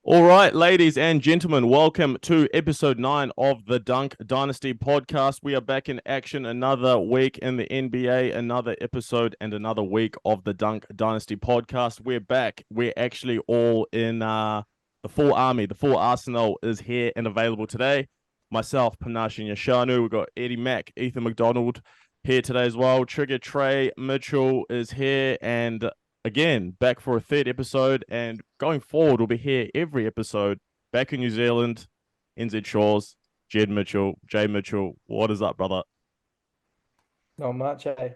All right, ladies and gentlemen, welcome to episode 9 of the Dunk Dynasty podcast. We are back in action another week in the NBA, another episode and another week of the Dunk Dynasty podcast. We're back. We're actually all in the full army. The full arsenal is here and available today. Myself, Panache and Yashanu. We've got Eddie Mack, Ethan McDonald here today as well. Trigger Trey Mitchell is here, and again, back for a third episode, and going forward, we'll be here every episode. Back in New Zealand, NZ Shores, Jed Mitchell, Jay Mitchell. What is up, brother? Not much, eh?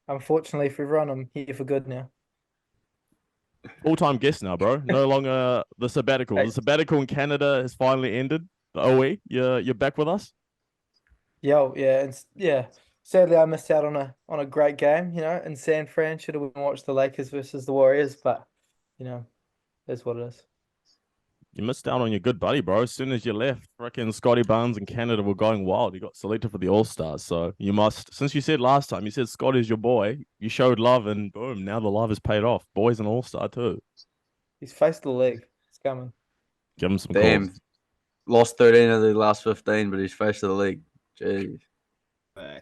Unfortunately for everyone, I'm here for good now. Full-time guest now, bro. No longer the sabbatical. Hey. The sabbatical in Canada has finally ended. The OE, you're back with us? Yeah. Sadly, I missed out on a great game, in San Fran. Should have watched the Lakers versus the Warriors, but that's what it is. You missed out on your good buddy, bro. As soon as you left, freaking Scotty Barnes and Canada were going wild. You got selected for the All-Stars. So you must, since you said last time, you said Scotty's your boy, you showed love, and boom, now the love has paid off. Boy's an All-Star too. He's faced the league. It's coming. Give him some Damn. calls. Lost 13 of the last 15, but he's face of the league. Jeez.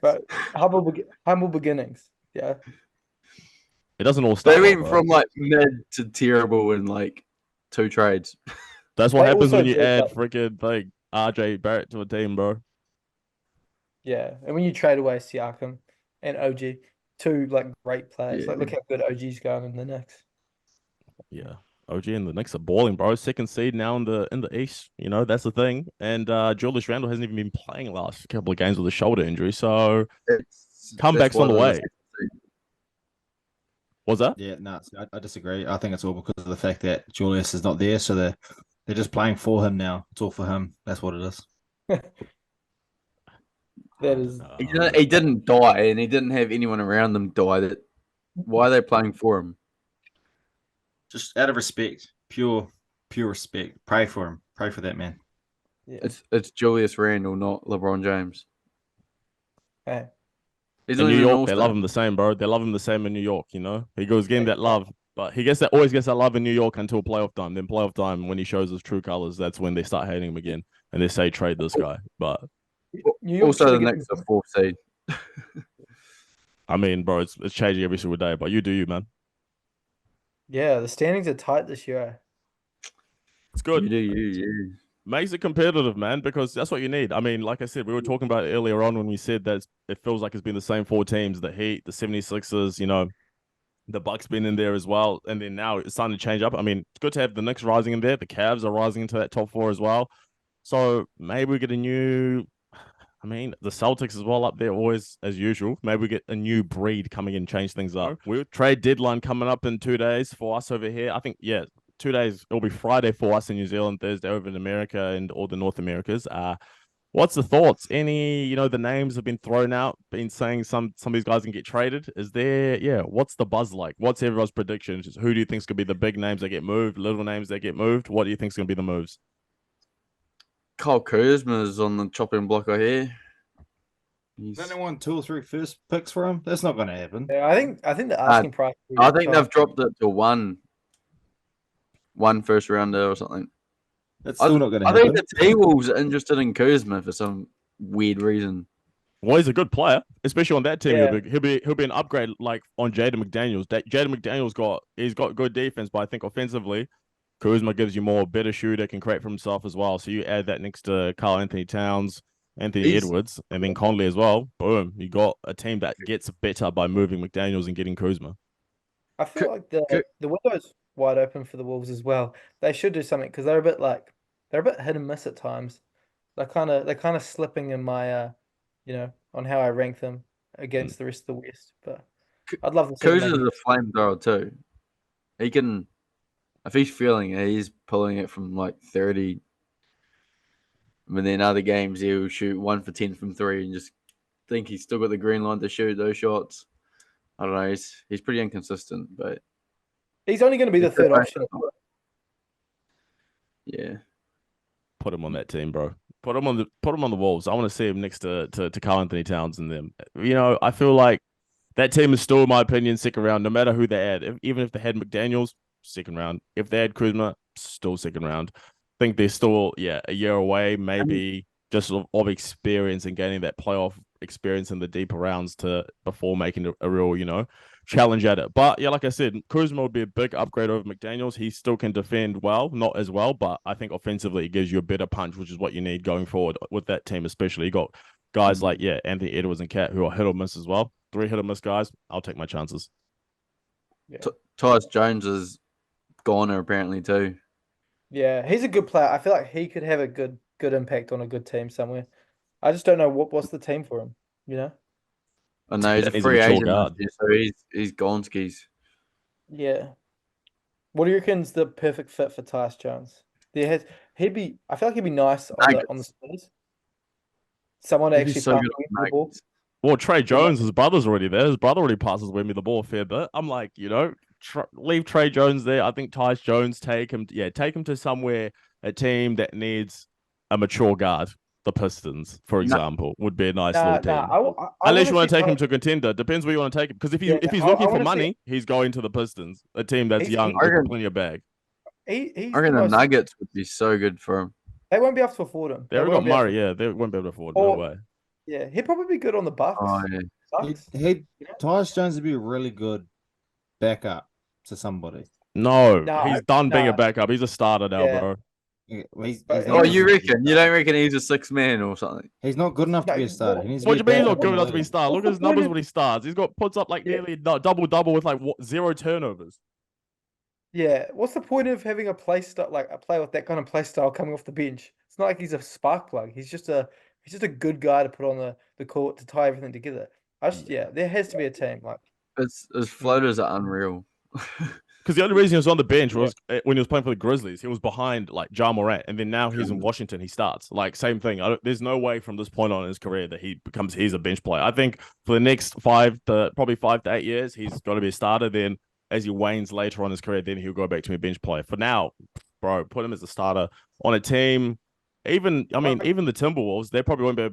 But humble beginnings. Yeah. It doesn't all start. They went bro. from like mid to terrible in like 2 trades. That's what They happens also when you did, add like- freaking like RJ Barrett to a team, bro. Yeah. And when you trade away Siakam and OG, two like great players. Yeah. Like look how good OG's going in the Knicks. Yeah. OG and the Knicks are balling, bro. Second seed now in the East. You know, that's the thing. And Julius Randle hasn't even been playing last couple of games with a shoulder injury. So Comeback's That's on the why way. they're was that? Yeah, no, I disagree. I think it's all because of the fact that Julius is not there, so they're just playing for him now. It's all for him. That's what it is. That is He didn't die, and he didn't have anyone around them die. Why are they playing for him? Just out of respect, pure respect. Pray for him. Pray for that man. yeah. It's Julius Randle, not LeBron James. Hey. He's In not New even an York, they all-star. love him the same, bro. They love him the same in New York, you know? He goes getting that love, but he always gets that love in New York until playoff time. Then playoff time, when he shows his true colors, that's when they start hating him again. And they say trade this guy. But New York Also, should the have Knicks are 4th seed. I mean, bro, it's changing every single day. But you do you, man. Yeah, the standings are tight this year. It's good. You do, you. Makes it competitive, man, because that's what you need. I mean, like I said, we were talking about it earlier on when we said that it feels like it's been the same 4 teams, the Heat, the 76ers, you know, the Bucks been in there as well. And then now it's starting to change up. I mean, it's good to have the Knicks rising in there. The Cavs are rising into that top 4 as well. So maybe we get the Celtics as well up there, always as usual. Maybe we get a new breed coming in, change things up. We'll trade deadline coming up in 2 days for us over here. I think, 2 days. It'll be Friday for us in New Zealand, Thursday over in America and all the North Americas. What's the thoughts? Any, the names have been thrown out, been saying some of these guys can get traded. Is there, what's the buzz like? What's everyone's predictions? Who do you think's going to be the big names that get moved, little names that get moved? What do you think's going to be the moves? Kyle Kuzma is on the chopping block, I hear. Don't they want 2 or 3 first picks for him? That's not going to happen. Yeah, I think the asking price. I think they've dropped it to one first rounder or something. That's still not going to I happen. think the T-Wolves are interested in Kuzma for some weird reason. Well, he's a good player, especially on that team. Yeah. He'll be an upgrade like on Jaden McDaniels. Jaden McDaniels got good defense, but I think offensively, Kuzma gives you more, better shooter, can create for himself as well. So you add that next to Karl Anthony Towns, Anthony Edwards, and then Conley as well. Boom, you got a team that gets better by moving McDaniels and getting Kuzma. I feel like the window's wide open for the Wolves as well. They should do something because they're a bit hit and miss at times. They're kind of slipping in my on how I rank them against the rest of the West. But I'd love to see them Kuzma's make a flamethrower too. He can, if he's feeling it, he's pulling it from like 30. But then other games he'll shoot 1 for 10 from 3 and just think he's still got the green line to shoot those shots. I don't know. He's pretty inconsistent, but He's only going to be the third option. yeah. Put him on that team, bro. Put him on the Wolves. I want to see him next to Karl Anthony Towns and them. I feel like that team is still, in my opinion, second round, no matter who they add. Even if they had McDaniels, second round. If they had Kuzma, still second round. think they're still a year away, maybe just of experience and gaining that playoff experience in the deeper rounds before making a real challenge at it. But yeah, like I said, Kuzma would be a big upgrade over McDaniels. He still can defend well, not as well, but I think offensively it gives you a better punch, which is what you need going forward with that team, especially. You got guys like Anthony Edwards and Cat who are hit or miss as well. 3 hit or miss guys. I'll take my chances. Yeah. Tyus Jones is goner apparently too. Yeah, he's a good player. I feel like he could have a good impact on a good team somewhere. I just don't know what's the team for him, you know? I know he's a He's a free mature agent, guard. so he's gone skis. Yeah. What do you reckon's the perfect fit for Tyus Jones? I feel like he'd be nice on the Spurs. Someone to He'd be actually so pass good me on the ball. Nuggets. Well, Trey Jones, his brother's already there. His brother already passes me the ball a fair bit. I'm like, leave Trey Jones there. I think Tyus Jones, take him to somewhere, a team that needs a mature guard. The Pistons, for example, would be a nice little team. I Unless you wanna want to see take him to a contender. Depends where you want to take him. Because if he's I looking for wanna money, he's going to the Pistons, a team that's young, I with plenty of bag. He's I reckon the Nuggets would be so good for him. They won't be able to afford him. They already got Murray, they won't be able to afford. No way. Yeah, he'd probably be good on the Bucks. Oh yeah. Bucks. Tyus Jones would be a really good backup to somebody. No, he's done being a backup. He's a starter now, bro. Yeah, You reckon? You don't reckon he's a 6 man or something? He's not good enough to be a starter. He needs to What be do you mean he's not backup good on enough to the be a wing. star? Look at his numbers when he starts. He's puts up like nearly double with like 0 turnovers. Yeah, what's the point of having a player with that kind of play style coming off the bench? It's not like he's a spark plug. He's just a good guy to put on the court to tie everything together. There has to be a team like his floaters are unreal. Because the only reason he was on the bench was when he was playing for the Grizzlies. He was behind like Ja Morant, and then now he's in Washington. He starts like same thing. There's no way from this point on in his career that he's a bench player. I think for the next 5 to 8 years, he's got to be a starter. Then as he wanes later on in his career, then he'll go back to a bench player. For now, bro, put him as a starter on a team. Even the Timberwolves, they probably won't be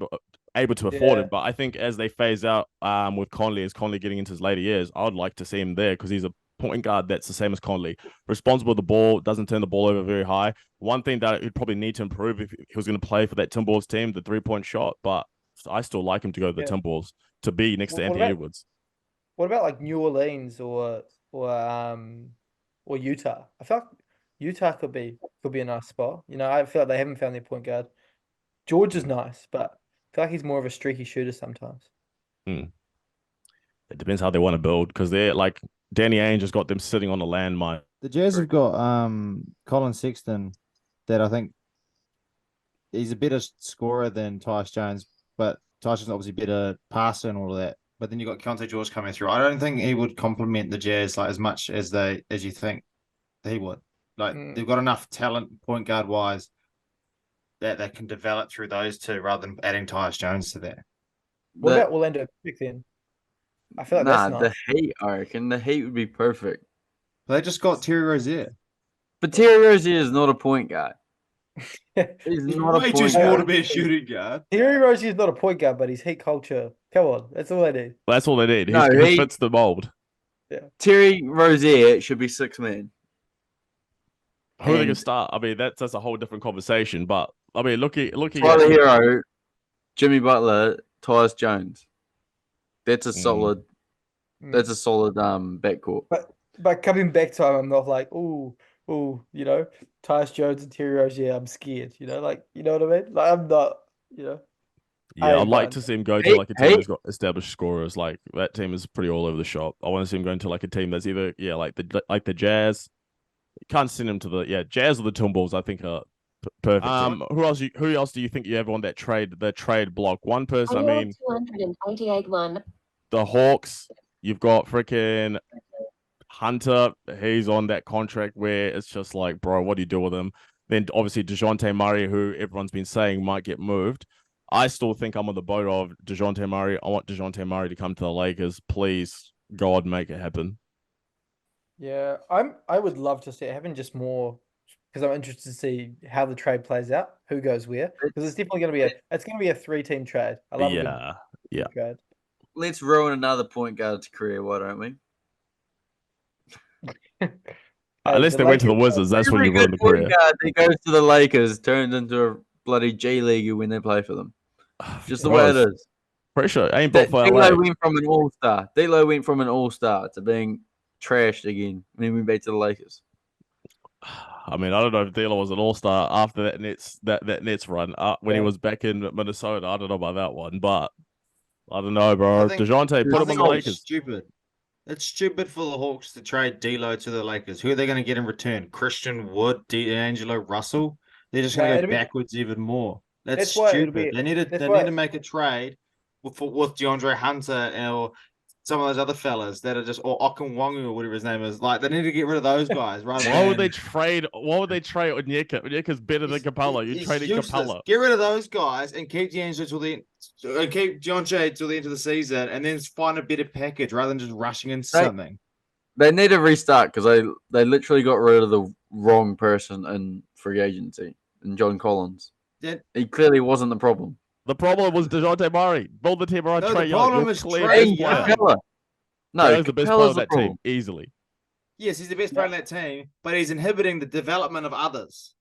able to afford him. But I think as they phase out with Conley, as Conley getting into his later years, I would like to see him there because he's a point guard that's the same as Conley. Responsible with the ball, doesn't turn the ball over very high. One thing that he'd probably need to improve if he was going to play for that Timberwolves team, the 3-point shot. But I still like him to go to the Timberwolves to be next to Anthony Edwards. What about like New Orleans or Utah? I feel like Utah could be a nice spot. I feel like they haven't found their point guard. George is nice, but I feel like he's more of a streaky shooter sometimes. It depends how they want to build because they're like Danny Ainge has got them sitting on a landmine. The Jazz have got Colin Sexton, that I think he's a better scorer than Tyus Jones, but Tyus is obviously better passer and all of that. But then you got Keontae George coming through. I don't think he would complement the Jazz like as much as you think he would. Like they've got enough talent point guard wise that they can develop through those two rather than adding Tyus Jones to that. What about Orlando Magic then? I feel like that's nice. The Heat, I reckon. The Heat would be perfect. They just got Terry Rozier. But Terry Rozier is not a point guard. He's not way too small to be a shooting guard. Terry Rozier is not a point guard, but he's Heat culture. Come on, that's all they need. That's all they need. He fits the mold. Yeah. Terry Rozier should be 6 man. Who are they going to start? I mean, that's a whole different conversation. But I mean, looking Tyler Hero, Jimmy Butler, Tyus Jones. That's a solid. That's a solid backcourt. But coming back to him, I'm not like Tyus Jones and Terry Rozier. I'm scared. You know what I mean? Like I'm not. Yeah, I'd like to see him go to like a team that's got established scorers. Like that team is pretty all over the shop. I want to see him going to like a team that's either like the Jazz. Can't send him to the Jazz or the Timberwolves. I think are perfect. Who else do you think you have on that trade block? One person. I mean, 288 one. The Hawks. You've got freaking Hunter. He's on that contract where it's just like, bro, what do you do with him? Then obviously DeJounte Murray, who everyone's been saying might get moved. I still think I'm on the boat of DeJounte Murray. I want DeJounte Murray to come to the Lakers. Please, God, make it happen. Yeah, I would love to see it happen just more because I'm interested to see how the trade plays out, who goes where. Because it's definitely going to be a 3-team trade. I love a trade. Let's ruin another point guard's career, why don't we? Unless they went to the Wizards, that's when you ruin the career. He goes to the Lakers, turns into a bloody G League when they play for them. Just the way it is. Pretty sure ain't built for D'Lo LA. went from an all-star. D'Lo went from an all-star to being trashed again when he went back to the Lakers. I mean, I don't know if D'Lo was an all-star after that Nets run when he was back in Minnesota. I don't know about that one, but I don't know, bro. DeJounte, put him on the Lakers. Stupid. It's stupid for the Hawks to trade D'Lo to the Lakers. Who are they going to get in return? Christian Wood, D'Angelo Russell? They're just going to go backwards even more. That's stupid. They need to make a trade with DeAndre Hunter or some of those other fellas that are just, or Okunwangu or whatever his name is. Like, they need to get rid of those guys. Why would they trade Onyeka? Onyeka's better than Capella. You traded Capella. Get rid of those guys and keep D'Angelo till the keep DeJounte till the end of the season, and then find a better package rather than just rushing into something. They need to restart because they literally got rid of the wrong person in free agency, in John Collins. He clearly wasn't the problem. The problem was DeJounte Murray. Build the team around Trae Young. The problem is Trae Young. No, he's the best player on that team, easily. Yes, he's the best player on that team, but he's inhibiting the development of others.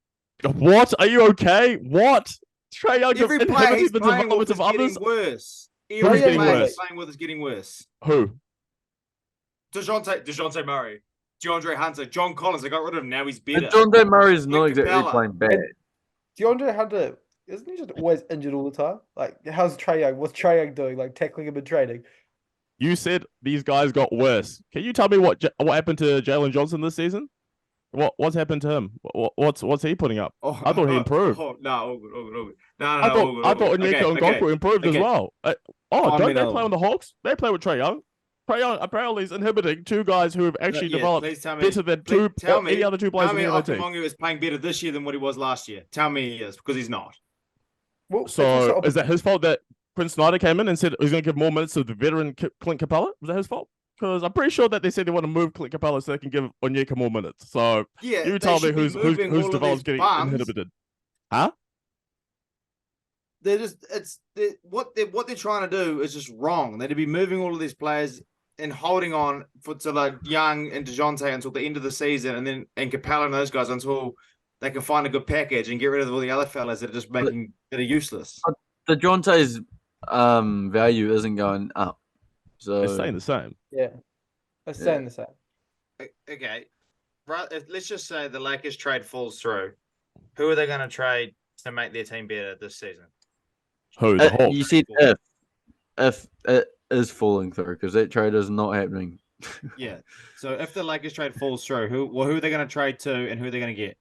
What? Are you okay? What? Trae Young inhibiting the development of others? Worse. Who's getting worse? Playing with is getting worse. Who? DeJounte Murray, DeAndre Hunter, John Collins. They got rid of him. Now he's better. DeJounte Murray is not exactly playing bad. DeAndre Hunter, isn't he just always injured all the time? Like, how's Trae Young? What's Trae Young doing? Like, tackling him and trading? You said these guys got worse. Can you tell me what happened to Jalen Johnson this season? What's happened to him? What's he putting up? I thought he improved. All good. All good. I thought Onyeka and Goku improved as well. Don't they play on the Hawks? They play with Trae Young. Trae Young apparently is inhibiting two guys who have actually developed better than any other two players in the team. Tell me is playing better this year than what he was last year. Tell me he is, because he's not. Well, so is that his fault that Quinn Snyder came in and said he's going to give more minutes to the veteran Clint Capella? Was that his fault? Because I'm pretty sure that they said they want to move Clint Capella so they can give Onyeka more minutes. So you tell me who's developed getting inhibited. Huh? They're just what they're trying to do is just wrong. They'd be moving all of these players and holding on to like Young and DeJounte until the end of the season, and Capella and those guys until they can find a good package and get rid of all the other fellas that are just that are useless. DeJounte's value isn't going up, so it's staying the same. Yeah, it's staying the same. Okay, right. Let's just say the Lakers trade falls through. Who are they going to trade to make their team better this season? Who? The Hawks. You said if it is falling through, because that trade is not happening. Yeah. So if the Lakers trade falls through, who are they going to trade to, and who are they going to get?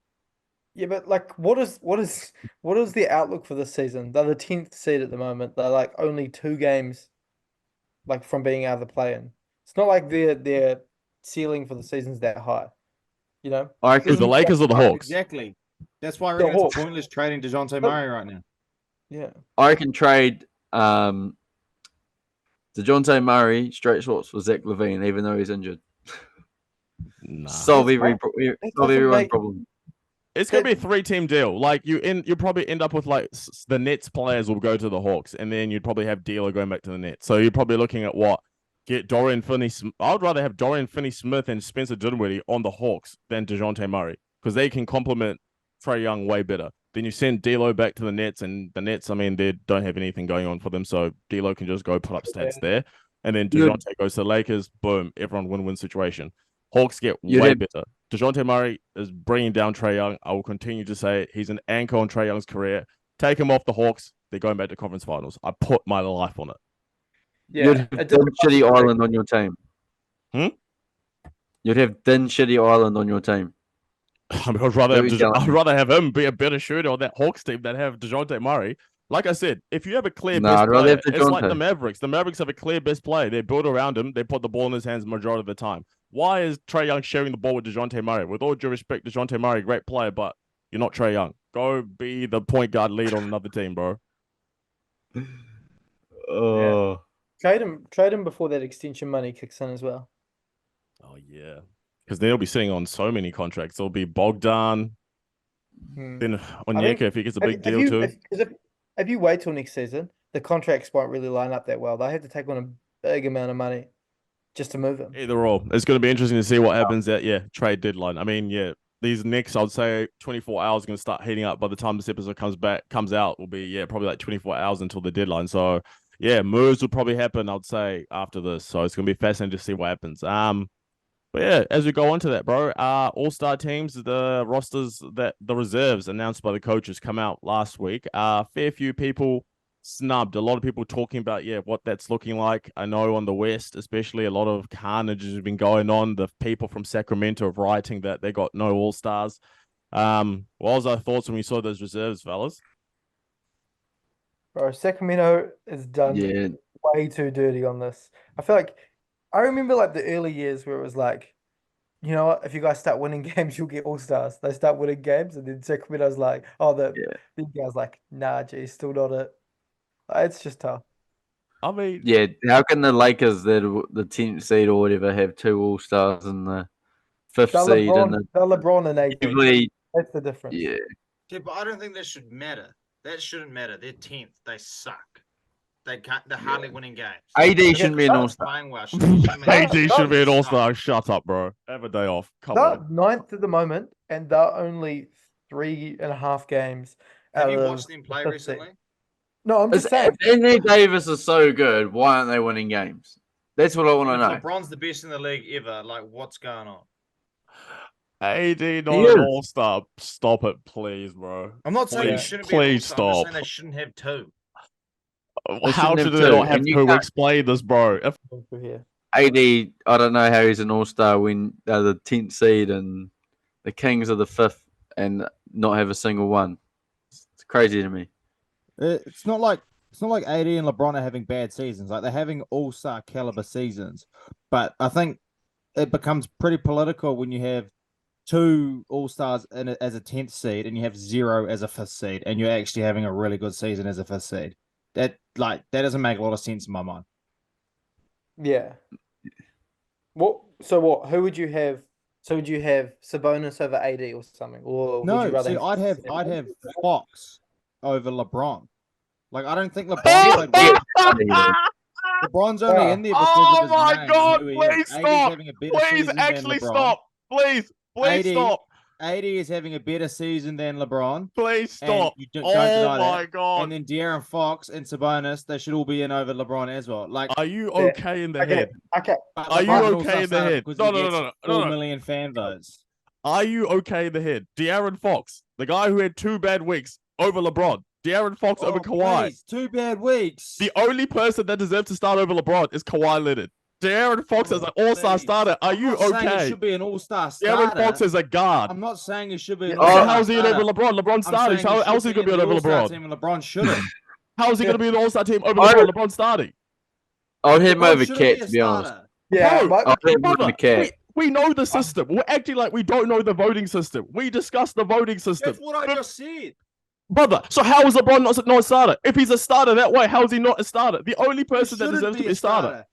Yeah, but like, what is the outlook for this season? They're the 10th seed at the moment. They're like only 2 games, like, from being out of the play-in. It's not like their ceiling for the season's that high. You know, is the Lakers or the Hawks? Exactly. That's why it's pointless trading DeJounte Murray right now. Yeah, I can trade DeJounte Murray straight swaps for Zach LaVine, even though he's injured. Nah. Solve everyone's problem. It's gonna be a 3-team deal. Like you probably end up with like the Nets players will go to the Hawks, and then you'd probably have D'Lo going back to the Nets. So you're probably looking at get Dorian Finney. I would rather have Dorian Finney-Smith and Spencer Dinwiddie on the Hawks than DeJounte Murray, because they can complement Trae Young way better. Then you send D'Lo back to the Nets, and the Nets, I mean, they don't have anything going on for them, so D'Lo can just go put up stats there. And then DeJounte goes to the Lakers. Boom, everyone win-win situation. Hawks get way better. DeJounte Murray is bringing down Trae Young. I will continue to say it. He's an anchor on Trae Young's career. Take him off the Hawks. They're going back to conference finals. I put my life on it. Yeah, you'd have Din Shitty Island on your team. You'd have Din Shitty Island on your team. I'd rather have him be a better shooter on that Hawks team than have DeJounte Murray. Like I said, if you have a clear best player, it's like the Mavericks. The Mavericks have a clear best player. They build around him. They put the ball in his hands the majority of the time. Why is Trae Young sharing the ball with DeJounte Murray? With all due respect, DeJounte Murray, great player, but you're not Trae Young. Go be the point guard lead on another team, bro. Yeah. Trade him before that extension money kicks in as well. Oh, yeah. Because they'll be sitting on so many contracts. There'll be Bogdan. Then Onyeka, if he gets a big deal too. If you wait till next season, the contracts won't really line up that well. They have to take on a big amount of money. just to move him. Either or. It's going to be interesting to see what happens at trade deadline. I mean, these next, I'd say 24 hours are going to start heating up. By the time this episode comes out, will be probably like 24 hours until the deadline. So moves will probably happen, I'd say, after this. So it's going to be fascinating to see what happens. But as we go on to that, bro, all-star teams, the rosters, that the reserves announced by the coaches come out last week. Fair few people snubbed. A lot of people talking about what that's looking like. I know on the West, especially, a lot of carnage has been going on. The people from Sacramento are writing that they got no all-stars. What was our thoughts when we saw those reserves, fellas? Bro, Sacramento has done way too dirty on this. I feel like I remember like the early years where it was like, you know what, if you guys start winning games, you'll get all-stars. They start winning games, and then Sacramento's like, these guys like, nah, geez, still not it. It's just tough. I mean, how can the Lakers, that the 10th seed or whatever, have 2 all-stars and the 5th seed? They're LeBron and AD. That's the difference. Yeah, but I don't think that should matter. That shouldn't matter. They're 10th. They suck. They're hardly winning games. AD shouldn't be an all-star. Playing well. AD should be an all-star. Shut up, bro. Have a day off. Come on. 9th at the moment, and they're only 3.5 games. Have you watched them play recently? No, I'm just saying. If Anthony Davis is so good, why aren't they winning games? That's what I want to know. LeBron's the best in the league ever. Like, what's going on? AD not an all-star. Stop it, please, bro. I'm not saying you shouldn't be an all-star. I'm just saying they shouldn't have 2. How should they not have 2? Explain this, bro. AD, I don't know how he's an all-star when they're the 10th seed and the Kings are the 5th and not have a single one. It's crazy to me. It's not like AD and LeBron are having bad seasons. Like, they're having all-star caliber seasons. But I think it becomes pretty political when you have 2 all-stars as a 10th seed and you have 0 as a 5th seed, and you're actually having a really good season as a 5th seed. That doesn't make a lot of sense in my mind. Yeah. What? Who would you have? So would you have Sabonis over AD or something? Or no, would you rather see, I'd have Fox over LeBron. Like, I don't think LeBron LeBron's only in there because of his my name. God, please stop. Please actually stop. Please stop. AD is having a better season than LeBron. Please stop. You don't deny my that. God. And then De'Aaron Fox and Sabonis, they should all be in over LeBron as well. Like, are you okay in the head? Okay. Are you okay in the head? No. 4 million fan votes. Are you okay in the head? De'Aaron Fox, the guy who had 2 bad weeks, over LeBron. De'Aaron Fox over Kawhi. Please, 2 bad weeks. The only person that deserves to start over LeBron is Kawhi Leonard. De'Aaron Fox as an all-star starter. Are you okay? He should be an all-star starter. De'Aaron Fox is a guard. I'm not saying he should be an all-star all-star how's he over LeBron? LeBron starting. How else is he going to be over LeBron? Team and LeBron shouldn't. How is he going to be an all-star team over LeBron? LeBron starting. I would have him over Cat, to be honest. Yeah, bro, I'll have him over Cat. We know the system. We're acting like we don't know the voting system. We discussed the voting system. That's what I just said. Brother, so how is LeBron not a starter? If he's a starter that way, how is he not a starter? The only person that deserves to be a starter.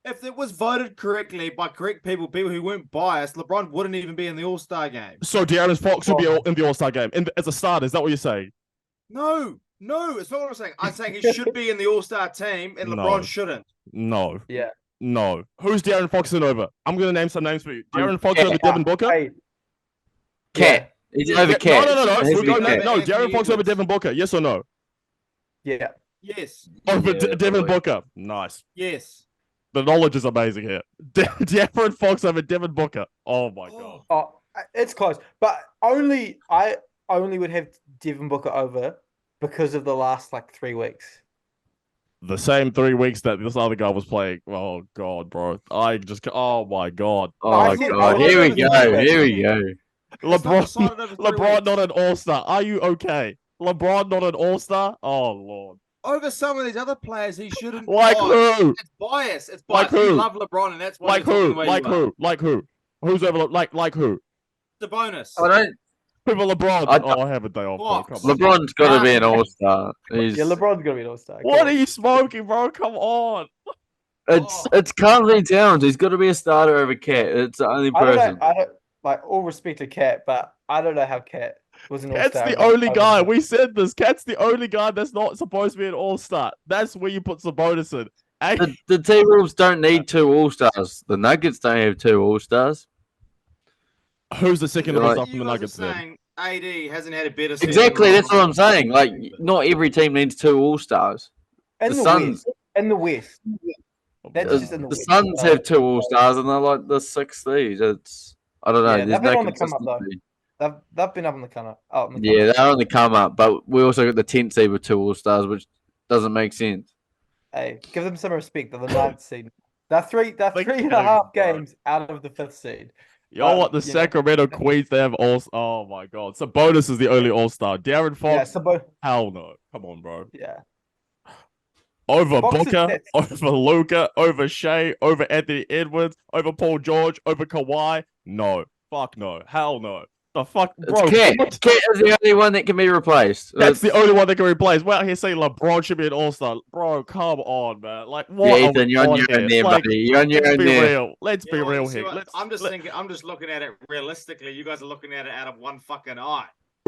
If it was voted correctly by correct people who weren't biased, LeBron wouldn't even be in the All-Star game. So De'Aaron Fox would be in the All-Star game as a starter. Is that what you're saying? No, it's not what I'm saying. I'm saying he should be in the All-Star team and LeBron shouldn't. No. Yeah. No. Who's De'Aaron Fox in over? I'm going to name some names for you. De'Aaron Fox over Devin Booker? Cat. He's over Cat. No. De'Aaron Fox over Devin Booker. Yes or no? Yeah. Yes. Over Devin Booker. Nice. Yes. The knowledge is amazing here. De'Aaron Fox over Devin Booker. Oh my God. Oh, it's close, but I only would have Devin Booker over because of the last 3 weeks. The same 3 weeks that this other guy was playing. Oh God, bro. Oh my God. Oh God. Here we go. LeBron not an all-star. Are you okay? LeBron not an all-star? Oh Lord. Over some of these other players, he shouldn't. Like who? It's bias. Like who? You love LeBron, and that's why. Like who? Like who? Who's over? Like who? The bonus. I don't. People LeBron. I have a day off. LeBron's got to be an all-star. Yeah, LeBron's gonna be an all-star. What are you smoking, bro? Come on. It's Carly Towns. He's got to be a starter over Cat. It's the only person. I don't all respect to Cat, but I don't know how Cat was an all-star. Cat's the only guy. We said this. Cat's the only guy that's not supposed to be an all-star. That's where you put Sabonis in. The T-Wolves don't need 2 All-Stars. The Nuggets don't have 2 All-Stars. Who's the second best up from You the guys are Nuggets then? saying AD hasn't had a better season. Exactly, than that's what I'm LeBron. saying. Like, not every team needs 2 All-Stars. In The the Suns- West. In the West. That's The, just in the the West. Suns have 2 All-Stars, and they're like the 6th seed. It's I don't know. Yeah, There's they've been no on the come up, though. consistency. They've been up on the come up. Oh, Yeah, they're on the come up, but we also got the 10th seed with 2 All-Stars, which doesn't make sense. Hey, give them some respect. They're the 9th seed. They're three Like, and a half bro. games out of the 5th seed. Yo, what the you know. Sacramento Queens? They have all. Oh my god! Sabonis is the only All Star. Darren Yeah, Fox. Sabo. Hell no! Come on, bro. Yeah. Over Fox is Booker, next. over Luka, over Shea, over Anthony Edwards, over Paul George, over Kawhi. No, fuck no, hell no. The fuck, bro. It's Cat. what? Cat is the only one that can be replaced. That's the only one that can replace. Well, he's saying LeBron should be an All Star. Bro, come on, man. Like, what? Yeah, are Ethan, we you're on on your own here? there, Like, buddy. You're on your let's own be there. real. Let's be Yeah, real see here. what- Let's, I'm just looking at it realistically. You guys are looking at it out of one fucking eye.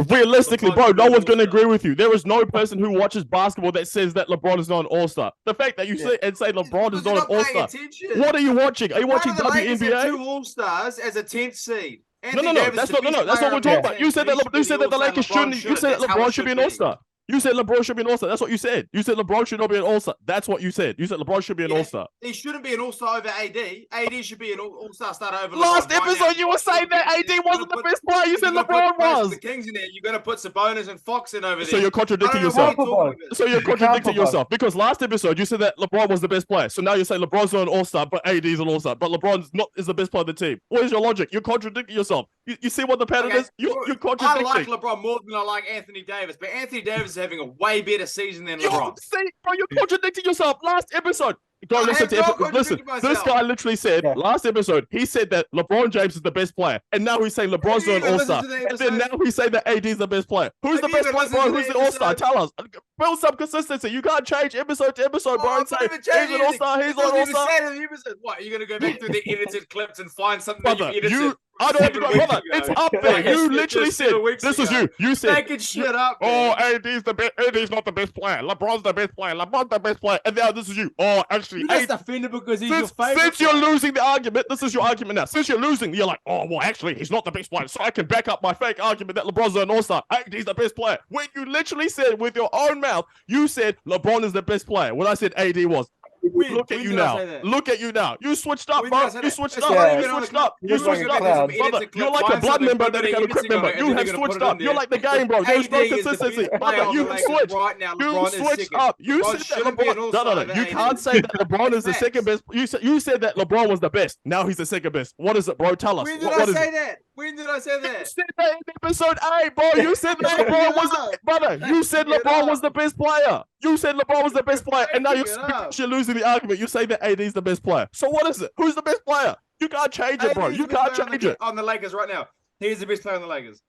Realistically, LeBron bro, should be no an one's going to all-star. agree with you. There is no person who watches basketball that says that LeBron is not an All-Star. The fact that you Yeah. say and say LeBron is Because you're not an paying All-Star. attention. What are you watching? Are you None watching of the Lakers have WNBA? 2 All-Stars as a 10th seed. No, Anthony no, no. Davis That's is not. the No, no. best That's what player we're on talking that about. team, You said so he that. should be You said that the All-Star. Lakers LeBron shouldn't. You should. said that That's how LeBron it should be an be. All-Star. You said LeBron should be an All-Star. That's what you said. You said LeBron should not be an All-Star. That's what you said. You said LeBron should be an Yeah. All-Star. He shouldn't be an All-Star over AD. AD should be an All-Star starter over Last LeBron. Right episode, now, you were saying that AD wasn't the best player. You said You're gonna LeBron put most of was. the Kings in there. You're going to put Sabonis and Fox in over there. So you're contradicting I don't know yourself. what you're talking about. So you're You can't contradicting put both. yourself because last episode you said that LeBron was the best player. So now you say LeBron's not an All-Star, but AD is an All-Star. But LeBron's not is the best player of the team. What is your logic? You're contradicting yourself. You see what the pattern Okay, is? You're I contradicting. like LeBron more than I like Anthony Davis, but Anthony Davis is having a way better season than You LeBron. see, bro, you're contradicting yourself. Last episode. Go I listen have to not listen. contradicted This myself. guy literally said Yeah. last episode. He said that LeBron James is the best player, and now he's saying LeBron's Have not you an even All-Star. listened to the And then episode? now he's saying that AD is the best player. Who's Have the you best even player, listened bro? to Who's the the All-Star? episode? Tell us. Build some consistency. You can't change episode to episode, bro. Oh, And say I'm not even he's changing an All-Star. anything. He's It not an doesn't even All-Star. say it in the episode. What, you're going to go back through the edited clips and find something Brother, that you edited? you. I don't have to 7 go, weeks brother. ago? It's up there. Like, You it's literally just said 7 weeks this was ago. you. You said Making shit up, oh, man. AD's the best. AD's not the best player. LeBron's the best player. LeBron's the best player. And now this is you. Oh, actually, You're just offended because he's your since, favorite since you're player. losing the argument, this is your argument now. Since you're losing, you're like, oh, well, actually, he's not the best player. So I can back up my fake argument that LeBron's an All-Star. AD's the best player. When you literally said with your own mouth, you said LeBron is the best player. When I said AD was. Look at When you did I now. say that? Look at you now. You switched up, When did I bro. say You that? switched It's up. not You even on the switched up. clip. You You're switched like a up. clown. Brother, you're like a blood member that got a quick member. You have switched up. You're like the game, bro. There's no consistency. Brother, you have switched. Right now, You LeBron is switched second. up. You LeBron said that shouldn't be an LeBron. No, All-Star no, no. over You AD. can't say that LeBron is the Facts. second best. You said that LeBron was the best. Now he's the second best. What is it, bro? Tell us. When did What I is say it? that? When did I say You that? said that in episode 8, bro. You said that LeBron was the brother. You said Backing it LeBron up. was the best player. You said LeBron was the best player, and now Backing you're it up. because you're losing the argument. You say that AD is the best player. So what is it? Who's the best player? You can't change it, bro. AD is You the best can't player change it. on the Lakers right now. He's the best player on the Lakers.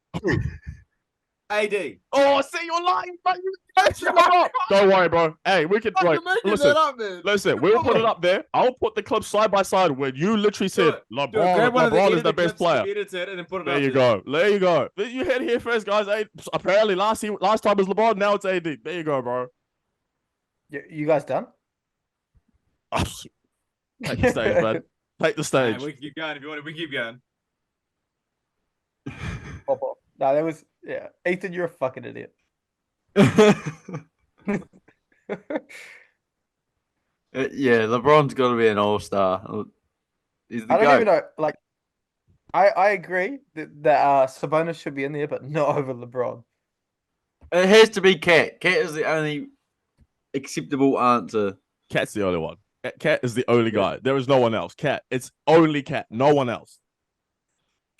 AD. Oh, see, you're lying, bro. Don't worry, bro. Hey, we can wait. You're making Listen, that up, man. listen. We'll put it up there. I'll put the clip side by side when you literally said LeBron is the best player. There you go. There you go. You heard it here first, guys. Hey, apparently last time was LeBron. Now it's AD. There you go, bro. You guys done? Take the stage, man. Take the stage. We can keep going if you want to. We keep going. Pop off. No, that was Ethan, you're a fucking idiot. Yeah, LeBron's got to be an All-Star. He's the I don't GOAT. even know. Like, I agree that Sabonis should be in there, but not over LeBron. It has to be Cat. Cat is the only acceptable answer. Cat's the only one. Cat is the only guy. There is no one else. Cat. It's only Cat. No one else.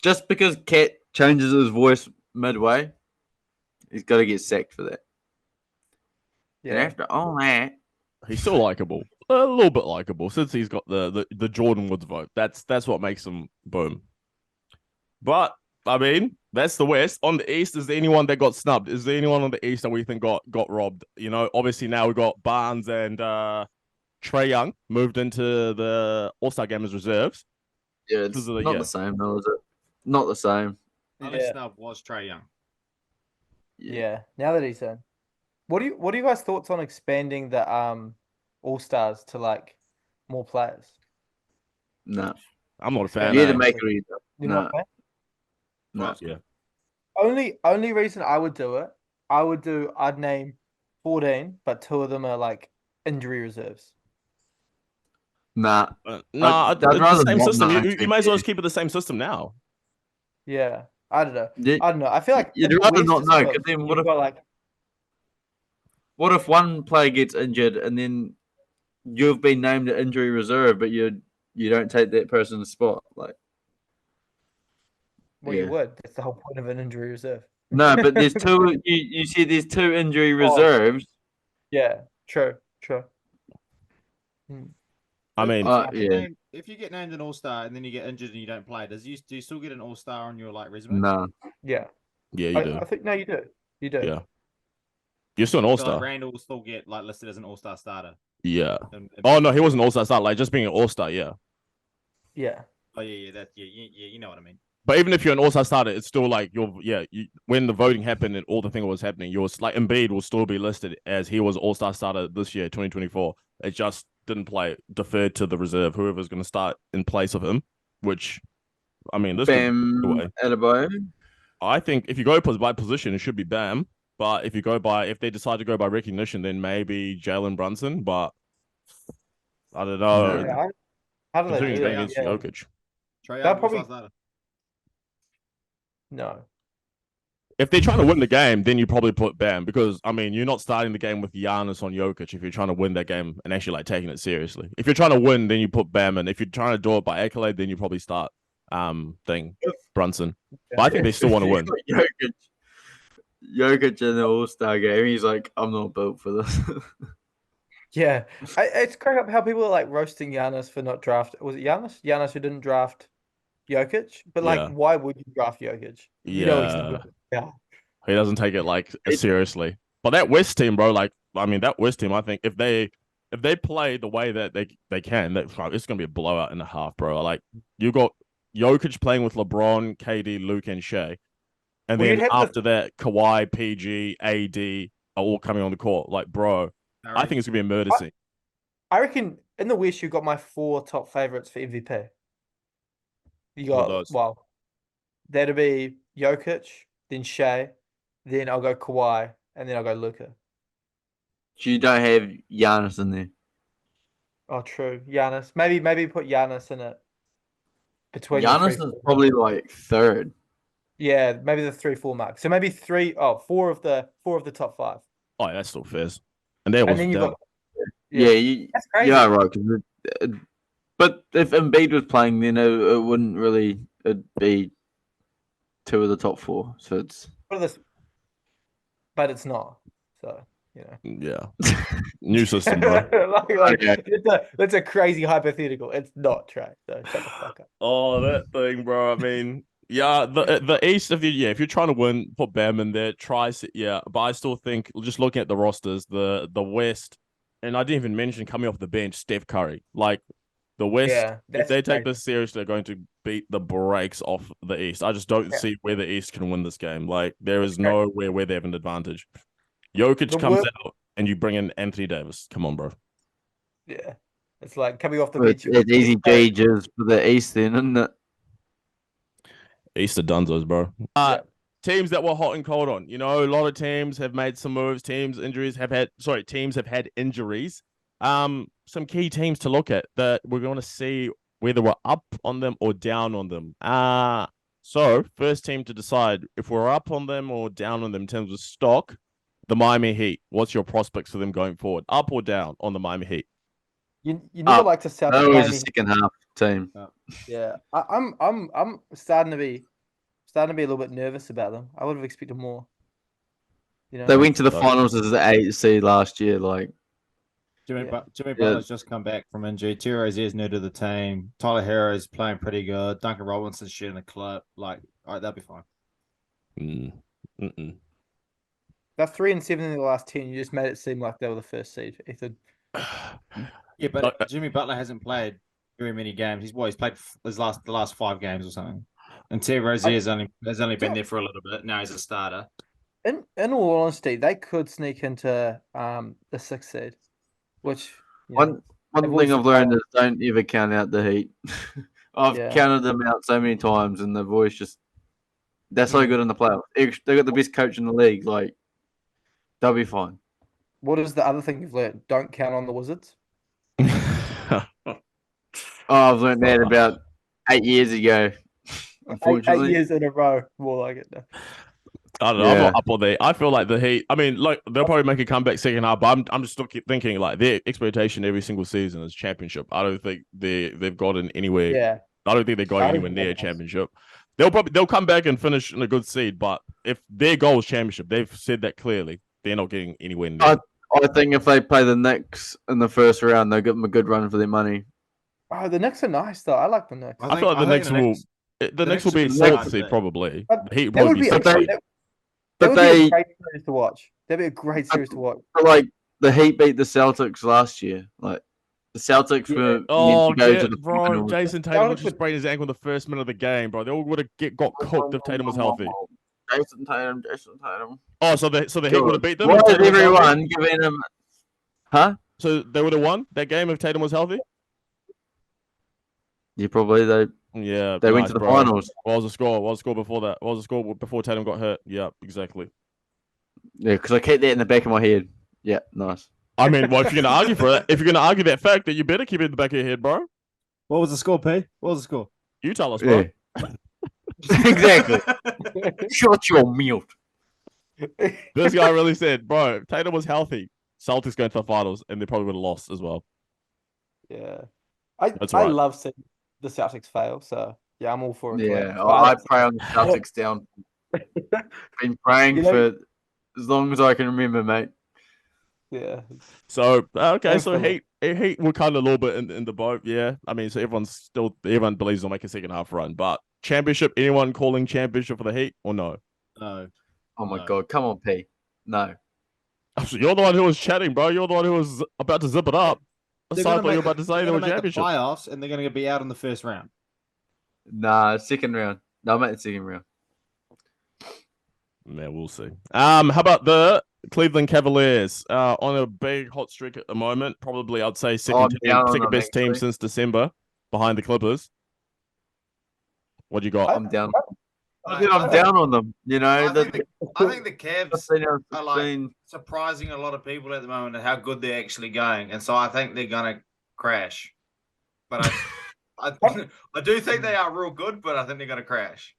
Just because Cat changes his voice midway, he's got to get sacked for that. And Yeah. after all that, He's still likable. A little bit likable since he's got the Jordan Woods vote. That's what makes him boom. But I mean, that's the West. On the East, is there anyone that got snubbed? Is there anyone on the East that we think got robbed? You know, obviously now we got Barnes and Trae Young moved into the All-Star game as reserves. yeah, it's This is the not year. the same, though, is it? Not the same. Only Yeah. snub was Trae Young. Yeah. Now that he's in, what do you guys thoughts on expanding the All Stars to like more players. No. I'm not a fan. You either eh? make it or you don't. You're No. not a fan? No. Yeah. Only reason I would do it, I'd name 14, but 2 of them are like injury reserves. Nah. Nah, I'd it's the rather same not system. know, You might as well just keep it the same system now. Yeah, I don't know. You- I don't know. I feel like you'd in the rather West not it's know, got- 'cause then you've what if- got, like What if one player gets injured and then you've been named an injury reserve, but you don't take that person's spot? Like, well, yeah. you would. That's the whole point of an injury reserve. No, but there's two. You see, there's 2 injury reserves. Yeah, true. I mean, Yeah. If you get named an all-star and then you get injured and you don't play, do you still get an all-star on your like resume? No. Yeah. yeah, you do. I think no, you do. You do. Yeah. You're still an all So, like, star. Randall will still get like listed as an all-star starter. Yeah. Oh no, he wasn't all star. Like just being an all star. Yeah. Yeah. Oh yeah, you know what I mean. But even if you're an all star starter, it's still like when the voting happened and all the thing was happening, yours like Embiid will still be listed as he was all star starter this year, 2024. It just didn't play, deferred to the reserve, whoever's going to start in place of him. Which, I mean, this Bam could go away. Adebayo. I think if you go by position, it should be Bam. But if they decide to go by recognition, then maybe Jalen Brunson. But I don't know. Yeah, how do they Considering do he's going that? against Yeah. Jokic. Trae They'll Young, probably- all-star starter. No. If they're trying to win the game, then you probably put Bam because I mean you're not starting the game with Giannis on Jokic if you're trying to win that game and actually like taking it seriously. If you're trying to win, then you put Bam, and if you're trying to do it by accolade, then you probably start Brunson. But I think they still want to win. Jokic in the All-Star game, he's like, I'm not built for this. Yeah. It's crazy up how people are like roasting Giannis for not draft. Was it Giannis? Giannis who didn't draft Jokic? But like, Yeah. why would you draft Jokic? You know he's not. Yeah. He doesn't take it like seriously. But that West team, bro, like I mean that West team, I think if they play the way that they can, it's gonna be a blowout in the half, bro. Like you got Jokic playing with LeBron, KD, Luke, and Shea. And Well, then you'd have after that, Kawhi, PG, AD are all coming on the court. Like, bro, I think it's gonna be a murder scene. I reckon in the West you got my 4 top favorites for MVP. You What are got those? that'd be Jokic, then Shea, then I'll go Kawhi, and then I'll go Luka. You don't have Giannis in there. Oh, true. Giannis. Maybe put Giannis in it. Between the Giannis three, is probably like 3rd. yeah, maybe the 3-4 mark. So maybe 4 of the top 5. Oh, that's still fair. And there And was then you down. got Yeah, that's crazy. yeah, right. 'Cause but if Embiid was playing, then it wouldn't really it'd be 2 of the top 4. So it's What are this? But it's not. So Yeah. New system, bro. Okay. That's a crazy hypothetical. It's not Trey. So shut the fuck up. Oh, that thing, bro. I mean, yeah, the East if you're trying to win, put Bam in there, but I still think just looking at the rosters, the West, and I didn't even mention coming off the bench, Steph Curry. Like the West, Yeah, if they take crazy. this seriously, they're going to beat the brakes off the East. I just don't Yeah. see where the East can win this game. Like there is Okay. nowhere where they have an advantage. Jokic The comes wor- out and you bring in Anthony Davis. Come on, bro. Yeah. It's like coming off the it's bench. easy gauges for the East, then, isn't it? East of Dunzos, bro. Yeah. Teams that were hot and cold on. You know, a lot of teams have made some moves. Teams have had injuries. Some key teams to look at that we're going to see whether we're up on them or down on them. So first team to decide if we're up on them or down on them in terms of stock, the Miami Heat. What's your prospects for them going forward? Up or down on the Miami Heat? You never like to sound That was Miami. a second half team. Yeah. I'm starting to be a little bit nervous about them. I would have expected more. You know? They went to the So- finals as the 8 seed last year. Like, Jimmy Yeah. Butler's just come back from injury. Terry Rozier's new to the team. Tyler Hero's playing pretty good. Duncan Robinson's shooting the clip. Like, all right, that'll be fine. They're 3-7 in the last 10. You just made it seem like they were the first seed, Ethan. Yeah, but Jimmy Butler hasn't played very many games. He's played the last 5 games or something. And Terry Rozier has only been there for a little bit. Now he's a starter. In all honesty, they could sneak into the 6th seed, which One They've thing always I've learned is don't ever count out the Heat. I've Yeah. counted them out so many times, and they've always just they're so Mm. good in the playoffs. They got the best coach in the league. Like they'll be fine. What is the other thing you've learned? Don't count on the Wizards. Oh, I've learned that about 8 years ago. Unfortunately, 8 years in a row, more like it. I don't know. I'm Yeah. not up on there. I feel like the Heat. I mean, like they'll probably make a comeback second half, but I'm just still keep thinking like their expectation every single season is championship. I don't think they've gotten anywhere. Yeah, I don't think they're going I don't anywhere think near that does. championship. They'll come back and finish in a good seed, but if their goal is championship, they've said that clearly. They're not getting anywhere near. I think if they play the Knicks in the first round, they'll give them a good run for their money. Oh, the Knicks are nice though. I like the Knicks. I feel like the Knicks will. The Knicks will be will be seventh fine, seed but- probably. But The Heat will That would probably be be a sixth great, seed. that But would be they, a great series to watch. That'd be a great series to watch. but like the Heat beat the Celtics last year. Like the Celtics Yeah. were meant Oh, to go to the bro! finals. Jason Tatum Celtics would just would- sprain his ankle in the first minute of the game, bro. They all would have got cooked if Tatum was healthy. Jason Tatum. Oh, so the Heat would have beat them. Why if is Tatum was healthy? everyone giving him? Huh? So they would have won that game if Tatum was healthy. Yeah, probably they Yeah, went nice, to the bro. finals. What was the score? What was the score before that? What was the score before Tatum got hurt? Yeah, exactly. Yeah, because I kept that in the back of my head. Yeah, nice. I mean, well, if you're gonna argue for it, if you're gonna argue that fact, then you better keep it in the back of your head, bro. What was the score, P? What was the score? You tell us, bro. Yeah, exactly. Shut your mute. This guy really said, bro, if Tatum was healthy, Celtics going to the finals, and they probably would have lost as well. Yeah, That's I right. love seeing the Celtics fail. So yeah, I'm all for it. Yeah, But I pray on the Celtics down. Been praying You know- for as long as I can remember, mate. yeah, So okay, so Hopefully. Heat were kind of a little bit in the boat, yeah. I mean, so everyone believes they'll make a second half run, but championship, anyone calling championship for the Heat or no? No. Oh my No. god, come on, P. No. You're the one who was chatting, bro. You're the one who was about to zip it up. They're So I gonna thought you were make about to say they're they were gonna make the championship. playoffs, and they're going to be out in the first round. Nah, second round. No, mate, second round. Man, we'll see. How about the Cleveland Cavaliers? On a big hot streak at the moment. Probably, I'd say I'm down on second them, best team actually. since December, behind the Clippers. What do you got? I'm down. I I- think I'm I- down on them. You know, I the, think the Cavs 15 out of are like 16. surprising a lot of people at the moment at how good they're actually going, and so I think they're gonna crash. But I do think they are real good, but I think they're gonna crash.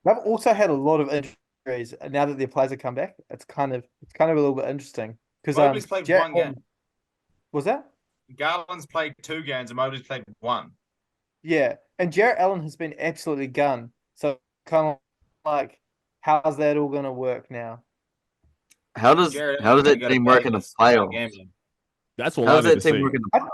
they've also had a lot of injuries, and now that their players have come back, it's kind of a little bit interesting because Mobley's played one game. Was that? Garland's played 2 games, and Mobley's played 1. Yeah, and Jarrett Allen has been absolutely gun. So kind of like, how's that all gonna work now? How does Jared that Allen's got a team work in the Vegas to start playoffs? gambling. That's all How I does need that to team see. work in the playoffs?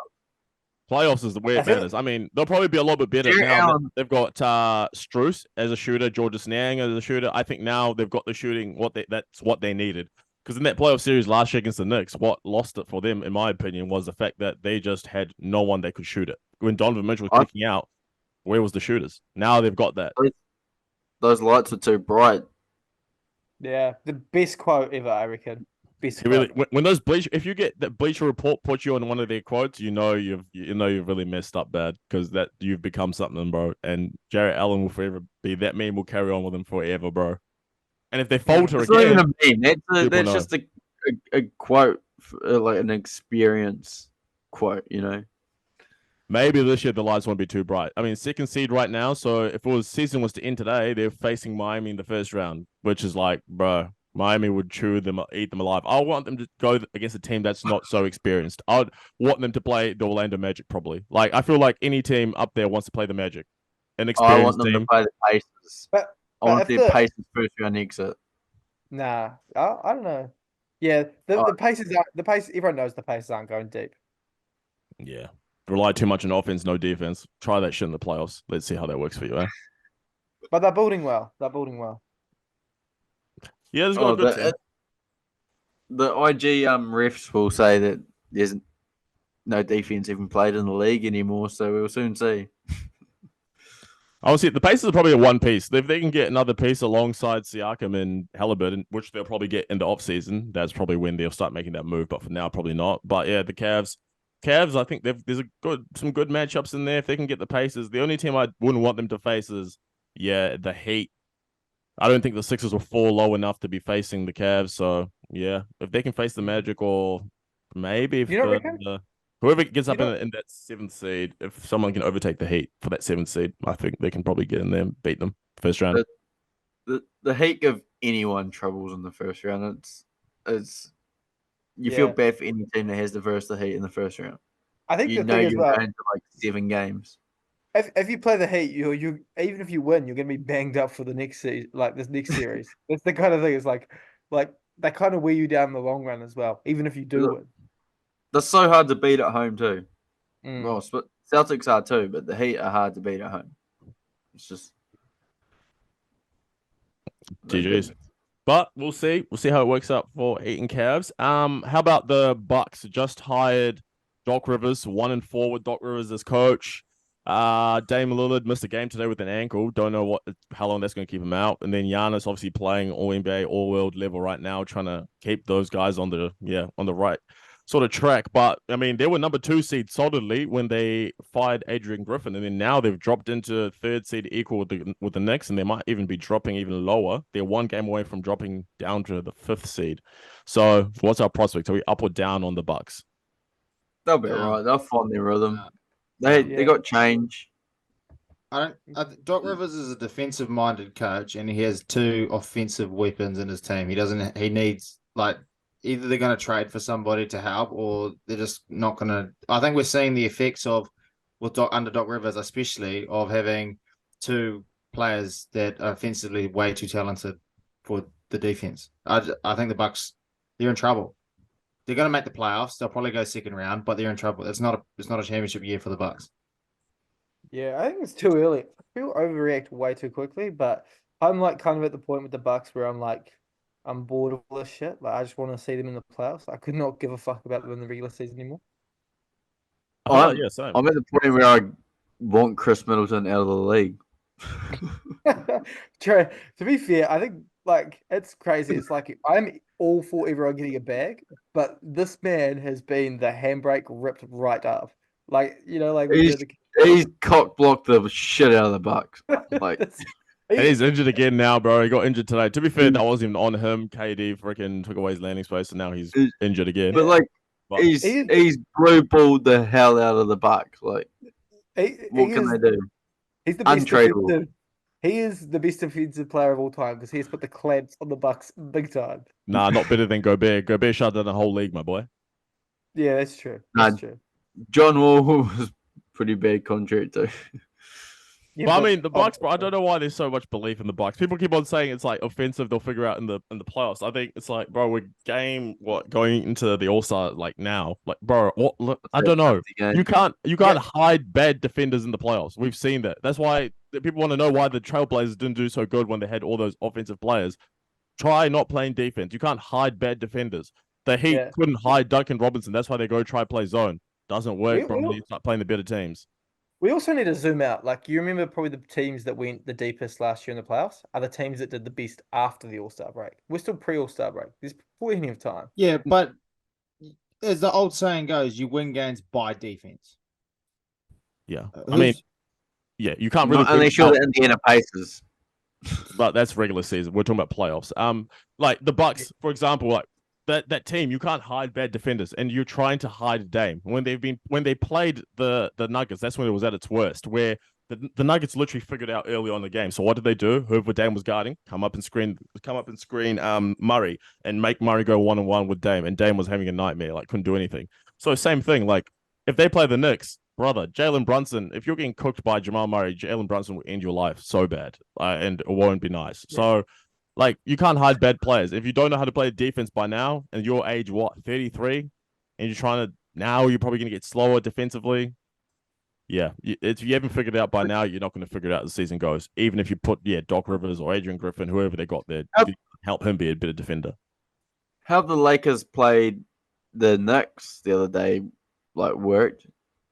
Playoffs is where I it feel matters. I mean, they'll probably be a little bit better Jarrett now. Allen. They've got Strus as a shooter, Georges Niang as a shooter. I think now they've got the shooting. That's what they needed. Because in that playoff series last year against the Knicks, what lost it for them, in my opinion, was the fact that they just had no one that could shoot it. When Donovan Mitchell was kicking out, where was the shooters? Now they've got that. Those lights are too bright. Yeah, the best quote ever, I reckon. Best He really, quote. when those if you get that Bleacher Report put you on one of their quotes, you know you've really messed up bad because that you've become something, bro. And Jarrett Allen will forever be that meme. Will carry on with him forever, bro. And if they falter It's not even again, a meme. people That's know. just a quote, like an experience quote, you know? maybe this year the lights won't be too bright. I mean, second seed right now. So if season was to end today, they're facing Miami in the first round, which is like, bro, Miami would eat them alive. I want them to go against a team that's not so experienced. I'd want them to play the Orlando Magic probably. Like, I feel like any team up there wants to play the Magic. An I experienced want them team. to play the Pacers. But I want if their the- Pacers first round exit. Nah, I don't know. Yeah, the Pacers aren't, the Pacers. Everyone knows the Pacers aren't going deep. Yeah. Rely too much on offense, no defense. Try that shit in the playoffs. Let's see how that works for you, eh? But they're building well. They're building well. Yeah, there's got a good team. The IG refs will say that there's no defense even played in the league anymore, so we'll soon see. I will see the Pacers are probably a one piece. If they can get another piece alongside Siakam and Halliburton, which they'll probably get into off season, that's probably when they'll start making that move. But for now, probably not. But yeah, the Cavs, Cavs, I think there's some good matchups in there if they can get the Pacers. The only team I wouldn't want them to face is the Heat. I don't think the Sixers will fall low enough to be facing the Cavs. So yeah, if they can face the Magic, or maybe if You don't reckon? whoever gets up You in that 7th seed, if someone can overtake the Heat for that 7th seed, I think they can probably get in there and beat them first round. The Heat give anyone troubles in the first round. It's you feel bad for any team that has to verse the Heat in the first round. I think you the know thing is, you're going to like 7 games. if you play the Heat, you even if you win, you're gonna be banged up for the next this next series. That's the kind of thing. It's like they kind of wear you down in the long run as well, even if you do win. That's so hard to beat at home too. Mm. Well, Celtics are too, but the Heat are hard to beat at home. It's just GG's. But we'll see. We'll see how it works out for Heat and Cavs. How about the Bucks? Just hired Doc Rivers, 1-4 with Doc Rivers as coach. Dame Lillard missed a game today with an ankle. Don't know how long that's going to keep him out. And then Giannis obviously playing all NBA, all world level right now, trying to keep those guys on the right sort of track. But I mean, they were number 2 seed solidly when they fired Adrian Griffin, and then now they've dropped into 3rd seed equal with the Knicks, and they might even be dropping even lower. They're 1 game away from dropping down to the 5th seed. So what's our prospect? Are we up or down on the Bucks? They'll be right. They'll find their rhythm. They got change. Doc Rivers is a defensive-minded coach, and he has 2 offensive weapons in his team. He needs either they're going to trade for somebody to help, or they're just not going to. I think we're seeing the effects under Doc Rivers, especially of having 2 players that are offensively way too talented for the defense. I think the Bucks, they're in trouble. They're going to make the playoffs. They'll probably go 2nd round, but they're in trouble. It's not a championship year for the Bucks. Yeah, I think it's too early. People overreact way too quickly, but I'm kind of at the point with the Bucks where I'm bored of all this shit. I just want to see them in the playoffs. I could not give a fuck about them in the regular season anymore. Same. I'm at the point where I want Chris Middleton out of the league. True. To be fair, I think it's crazy. It's I'm all for everyone getting a bag, but this man has been the handbrake ripped right up. He's cock blocked the shit out of the Bucks. And he's injured again now, bro. He got injured today. To be fair, that wasn't even on him. KD freaking took away his landing space, and now he's injured again. But he's blue balled the hell out of the Bucks. What can they do? He's the best untradeable. He is the best defensive player of all time because he has put the clamps on the Bucks big time. Nah, not better than Gobert. Gobert shut down the whole league, my boy. Yeah, that's true. That's true. John Wall was pretty bad contract too. Yeah, but I mean, the Bucks, bro, I don't know why there's so much belief in the Bucks. People keep on saying it's offensive. They'll figure out in the playoffs. I think it's bro, we're going into the All-Star now. Bro, what? I don't know. You can't hide bad defenders in the playoffs. We've seen that. That's why people want to know why the Trailblazers didn't do so good when they had all those offensive players. Try not playing defense. You can't hide bad defenders. The Heat couldn't hide Duncan Robinson. That's why they go try play zone. Doesn't work, bro. You start playing the better teams. We also need to zoom out. You remember probably the teams that went the deepest last year in the playoffs are the teams that did the best after the All-Star break. We're still pre-All-Star break. There's plenty of time. Yeah, but as the old saying goes, you win games by defense. Yeah. I mean, you can't really... Unless you're the Indiana Pacers. But that's regular season. We're talking about playoffs. The Bucks, for example, that team, you can't hide bad defenders, and you're trying to hide Dame. When they played the Nuggets, that's when it was at its worst, where the Nuggets literally figured out early on in the game. So what did they do? Whoever Dame was guarding, come up and screen Murray and make Murray go 1-on-1 with Dame, and Dame was having a nightmare, couldn't do anything. So same thing, if they play the Knicks, brother, Jalen Brunson, if you're getting cooked by Jamal Murray, Jalen Brunson will end your life so bad, and it won't be nice. Yeah. So you can't hide bad players. If you don't know how to play defense by now, and you're age 33, and you're probably going to get slower defensively. Yeah, if you haven't figured it out by now, you're not going to figure it out as the season goes. Even if you put Doc Rivers or Adrian Griffin, whoever they got there, help him be a better defender. How the Lakers played the Knicks the other day, worked.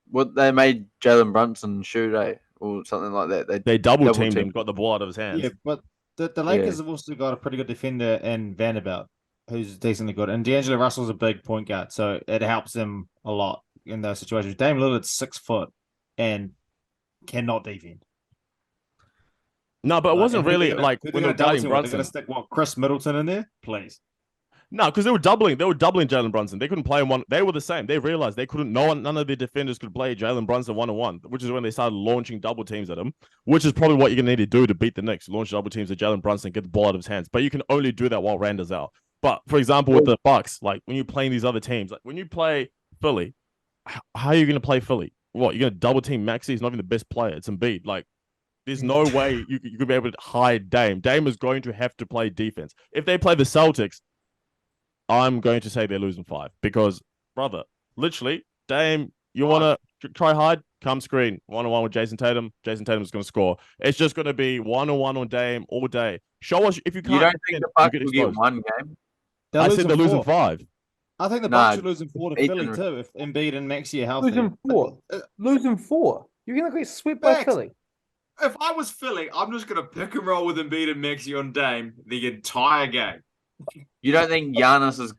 What they made Jalen Brunson shoot, or something like that. They double teamed him, got the ball out of his hands. Yeah, but the Lakers have also got a pretty good defender in Vanderbilt, who's decently good. And D'Angelo Russell's a big point guard, so it helps them a lot. in those situations. Dame Lillard's 6 foot and cannot defend. No, but it wasn't really like when when they were guarding they're Brunson. going to stick Chris Middleton in there, please. No, because they were doubling Jalen Brunson. They couldn't play him one. They were the same. They realized they couldn't. None of their defenders could play Jalen Brunson 1-on-1, which is when they started launching double teams at him. Which is probably what you're gonna need to do to beat the Knicks. Launch double teams at Jalen Brunson, get the ball out of his hands. But you can only do that while Randa's out. But for example, with the Bucks, like when you're playing these other teams, like when you play Philly, how are you gonna play Philly? What, you're gonna double team Maxey? He's not even the best player. It's Embiid. Like, there's no way you could be able to hide Dame. Dame is going to have to play defense. If they play the Celtics, I'm going to say they're losing 5 because, brother, literally, Dame, you want to try hide? Come screen. 1-on-1 with Jason Tatum. Jason Tatum's going to score. It's just going to be 1-on-1 on Dame all day. Show us if you can't. You don't think the Bucks will get one game? I said they're losing 5. I think the Bucks are losing 4 to Philly too if Embiid and Maxey are healthy. Losing 4. You're going to get swept by Philly. If I was Philly, I'm just going to pick and roll with Embiid and Maxey on Dame the entire game. You don't think Giannis is...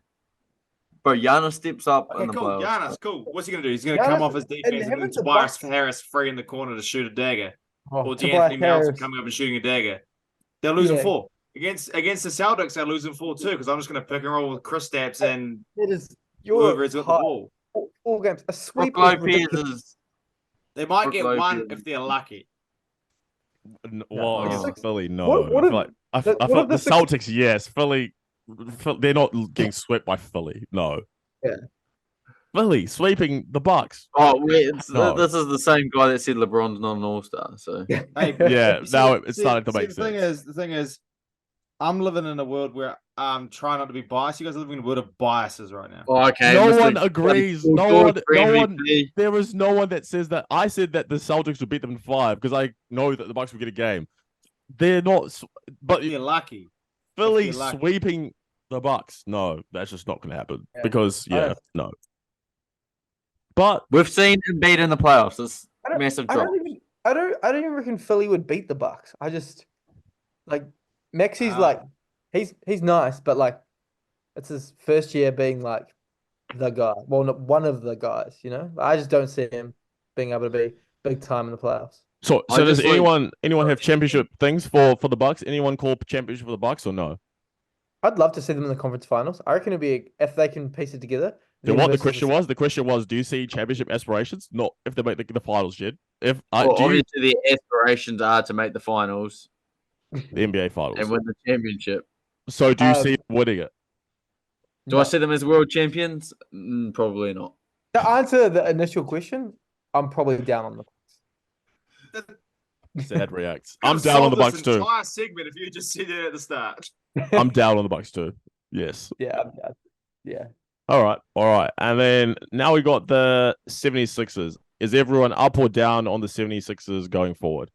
Bro, Giannis steps up in the cool. playoffs. Giannis, cool. What's he going to do? He's going to come off his defense and then Tobias Harris free in the corner to shoot a dagger. Or D'Anthony Melton coming up and shooting a dagger. They're losing 4. Against the Celtics, they're losing 4 too because I'm just going to pick and roll with Chris Stapps and whoever is at the ball. All games. A sweep. They might get one if they're lucky. Well, against Philly, no. I feel like the Celtics, yes. Philly, they're not getting swept by Philly. No. Yeah. Philly sweeping the Bucks. Oh, wait, this is the same guy that said LeBron's not an all-star. So yeah, now it's starting to make sense. The thing is, I'm living in a world where I'm trying not to be biased. You guys are living in a world of biases right now. Oh, okay. No one agrees. No one. There is no one that says that. I said that the Celtics would beat them in 5 because I know that the Bucks would get a game. They're not. But you're lucky. Philly sweeping the Bucks. No, that's just not going to happen because no. But we've seen Embiid in the playoffs. It's a massive drop. I don't even reckon Philly would beat the Bucks. I just like Maxey's he's nice, but like it's his first year being like the guy. Well, not one of the guys, you know. I just don't see him being able to be big time in the playoffs. So does anyone have championship things for the Bucks? Anyone call championship for the Bucks or no? I'd love to see them in the conference finals. I reckon it'd be if they can piece it together. Then what the question was? The question was, do you see championship aspirations? Not if they make the finals, Jed. Obviously, the aspirations are to make the finals, the NBA finals, and win the championship. So, do you see them winning it? Do I see them as world champions? Probably not. To answer the initial question, I'm probably down on the Bucks. Sad reacts. I'm down on the Bucks too. Entire segment if you just said it at the start. I'm down on the Bucks too. Yes. Yeah, I'm down. Yeah. All right. And then now we got the 76ers. Is everyone up or down on the 76ers going forward?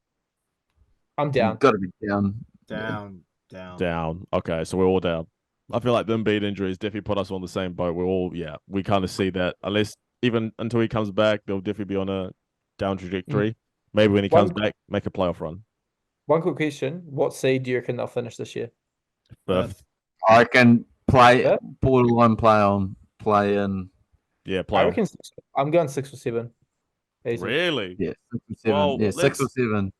I'm down. You've got to be down. Down. Okay, so we're all down. I feel like the Embiid injuries definitely put us on the same boat. We're all, we kind of see that. Even until he comes back, they'll definitely be on a down trajectory. Maybe when he comes back, make a playoff run. One quick question. What seed do you reckon they'll finish this year? 5th. I can borderline play in. Yeah, play. I reckon I'm going 6 or 7. Easy. Really? Yeah, 6 or 7. 6 or 7.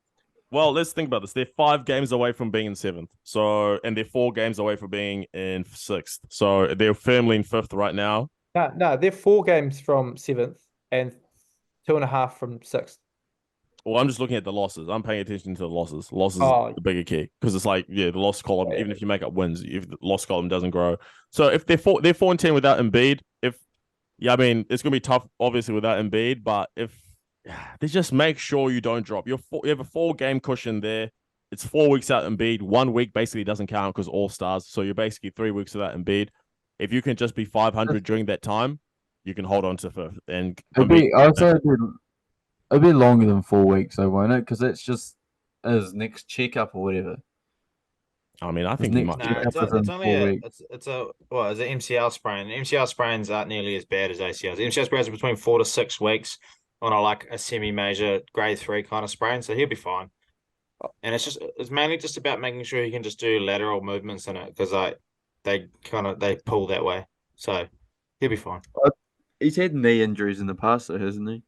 Well, let's think about this. They're 5 games away from being in 7th. So, and they're 4 games away from being in 6th. So they're firmly in 5th right now. No, they're 4 games from 7th and 2.5 from 6th. Well, I'm just looking at the losses. I'm paying attention to the losses. Losses is the bigger key because it's like, the loss column. Even if you make up wins, if the loss column doesn't grow. So if they're 4-10 without Embiid, it's gonna be tough, obviously, without Embiid. But if they just make sure you don't drop, you have a 4-game cushion there. It's 4 weeks out Embiid. 1 week basically doesn't count because all stars. So you're basically 3 weeks without Embiid. If you can just be 500 during that time, you can hold on to 5th. And it'll be longer than 4 weeks, though, won't it? Because it's just his next checkup or whatever. I mean, I think he might. It's only it's a MCL sprain. MCL sprains aren't nearly as bad as ACLs. MCL sprains are between 4 to 6 weeks on a semi-major grade 3 kind of sprain, so he'll be fine. And it's mainly just about making sure he can just do lateral movements in it because they pull that way, so he'll be fine. He's had knee injuries in the past, though, hasn't he?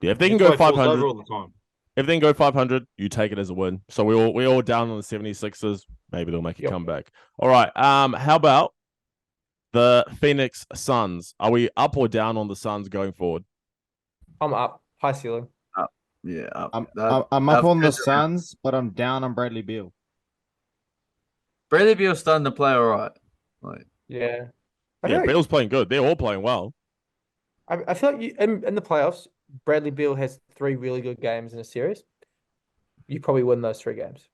Yeah, if they can go 500 all the time. If they can go 500, you take it as a win. So we all down on the 76ers. Maybe they'll make a comeback. All right. How about the Phoenix Suns? Are we up or down on the Suns going forward? I'm up. High ceiling. Up. Yeah, up. I'm up on the Suns, but I'm down on Bradley Beal. Bradley Beal's starting to play all right. Yeah. Beal's playing good. They're all playing well. I feel like in the playoffs, Bradley Beal has 3 really good games in a series. You probably win those 3 games.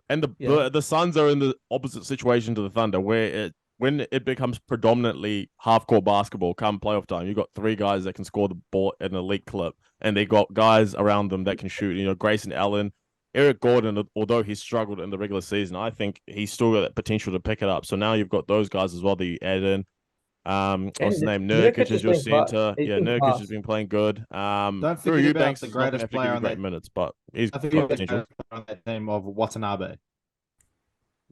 And the Suns are in the opposite situation to the Thunder, where when it becomes predominantly half-court basketball come playoff time, you've got 3 guys that can score the ball at an elite clip, and they got guys around them that can shoot. You know, Grayson Allen, Eric Gordon, although he struggled in the regular season, I think he's still got that potential to pick it up. So now you've got those guys as well that you add in. What's his name? Nurkic is your center. Yeah, Nurkic has been playing good. Don't forget about the greatest player on that minutes, but he's got potential. On that team of Watanabe.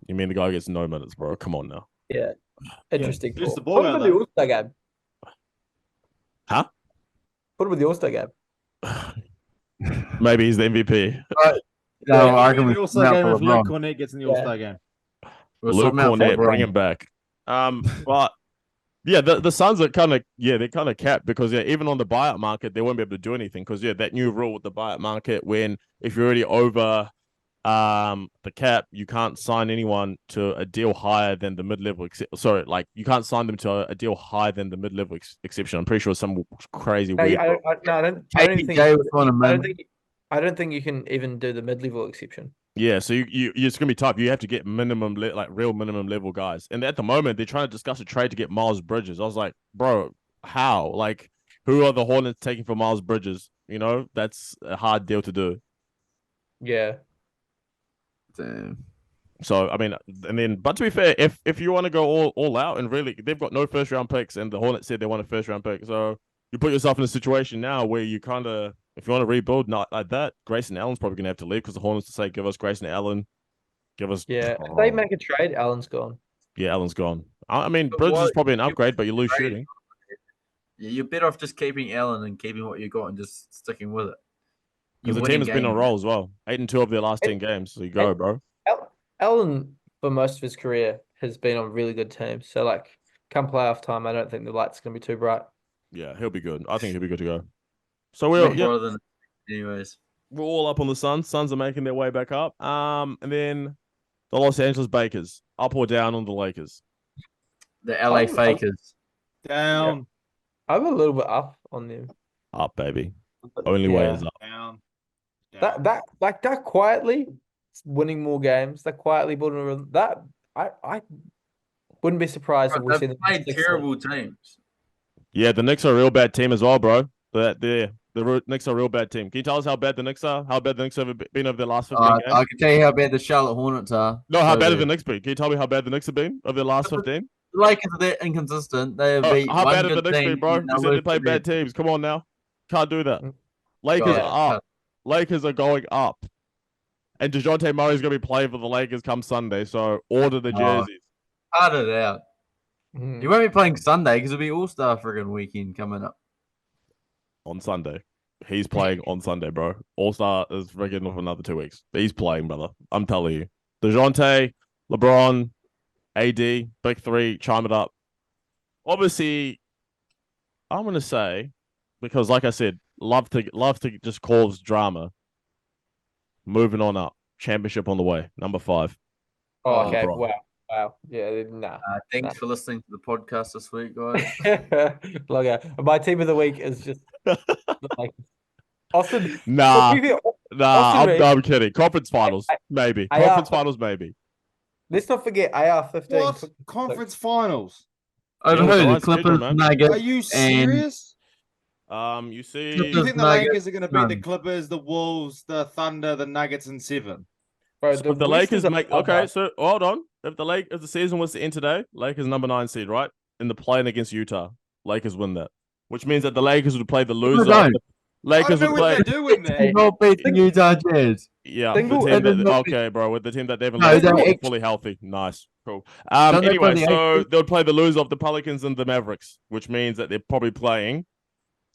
You mean the guy who gets no minutes, bro? Come on now. Yeah, interesting. Who's the ball out the All-Star game? Huh? Put him with the All-Star game. Maybe he's the MVP. No, I reckon the All-Star game if Luke Cornett gets in the All-Star game. Luke Cornett, bring him back. But yeah, the Suns are they're kind of capped because even on the buyout market they won't be able to do anything because that new rule with the buyout market if you're already over the cap, you can't sign anyone to a deal higher than the mid-level. You can't sign them to a deal higher than the mid-level exception. I'm pretty sure some crazy weird. I don't think you can even do the mid-level exception. Yeah, so you it's gonna be tough. You have to get minimum real minimum level guys, and at the moment they're trying to discuss a trade to get Miles Bridges. I was like, bro, how? Like, who are the Hornets taking for Miles Bridges? You know, that's a hard deal to do. Yeah. Damn. So I mean, but to be fair, if you want to go all out and really, they've got no first round picks, and the Hornets said they want a first round pick, so you put yourself in a situation now where you kind of. If you want to rebuild not like that, Grayson Allen's probably going to have to leave because the Hornets to say, give us Grayson Allen. Give us... Yeah, if they make a trade, Allen's gone. Yeah, Allen's gone. I mean, Bridges is probably an upgrade, but you lose shooting. Yeah, you're better off just keeping Allen and keeping what you got and just sticking with it. Because the team has been on a roll as well. 8-2 of their last 10 games. So you go, bro. Allen, for most of his career, has been on really good teams. So, come playoff time, I don't think the light's going to be too bright. Yeah, he'll be good. I think he'll be good to go. So anyways, we're all up on the Suns. Suns are making their way back up. And then the Los Angeles Bakers, up or down on the Lakers? The LA Fakers. Down. Yeah. I'm a little bit up on them. Up, baby. Only way is up. Down. That quietly winning more games. They're quietly building that. I wouldn't be surprised if we see them played terrible teams. Yeah, the Knicks are a real bad team as well, bro. The Knicks are a real bad team. Can you tell us how bad the Knicks are? How bad the Knicks have been over their last 15 games? I can tell you how bad the Charlotte Hornets are. No, how bad have the Knicks been? Can you tell me how bad the Knicks have been over their last 15? The Lakers are that inconsistent. They have beat how bad have the Knicks been, bro? You said they play bad teams. Come on now. Can't do that. Lakers are up. Lakers are going up. And DeJounte Murray's going to be playing for the Lakers come Sunday, so order the jerseys. Cut it out. He won't be playing Sunday because it'll be All-Star friggin' weekend coming up. On Sunday. He's playing on Sunday, bro. All-Star is friggin' for another 2 weeks. He's playing, brother. I'm telling you. DeJounte, LeBron, AD, big three, chime it up. Obviously, I'm going to say, because like I said, love to just cause drama. Moving on up. Championship on the way. Number 5. Oh, okay. Wow. Yeah, nah. Thanks for listening to the podcast this week, guys. My team of the week is just Austin. I'm kidding. Conference finals, maybe. Conference finals, maybe. Let's not forget AR-15. What? Conference finals? I don't know. The Clippers, Nuggets. Are you serious? You see. Do you think the Lakers are going to beat the Clippers, the Wolves, the Thunder, the Nuggets, and 7? Bro, so if the Lakers make so hold on. If the season was to end today, Lakers number 9 seed, right? In the play-in against Utah, Lakers win that, which means that the Lakers would play the loser. Lakers would play. They not beat the Utah Jazz. Yeah, okay, bro. With the team that Devin Love is fully healthy, nice. Cool. Don't they play Anyway, the so 8th? they'll play the loser of the Pelicans and the Mavericks, which means that they're probably playing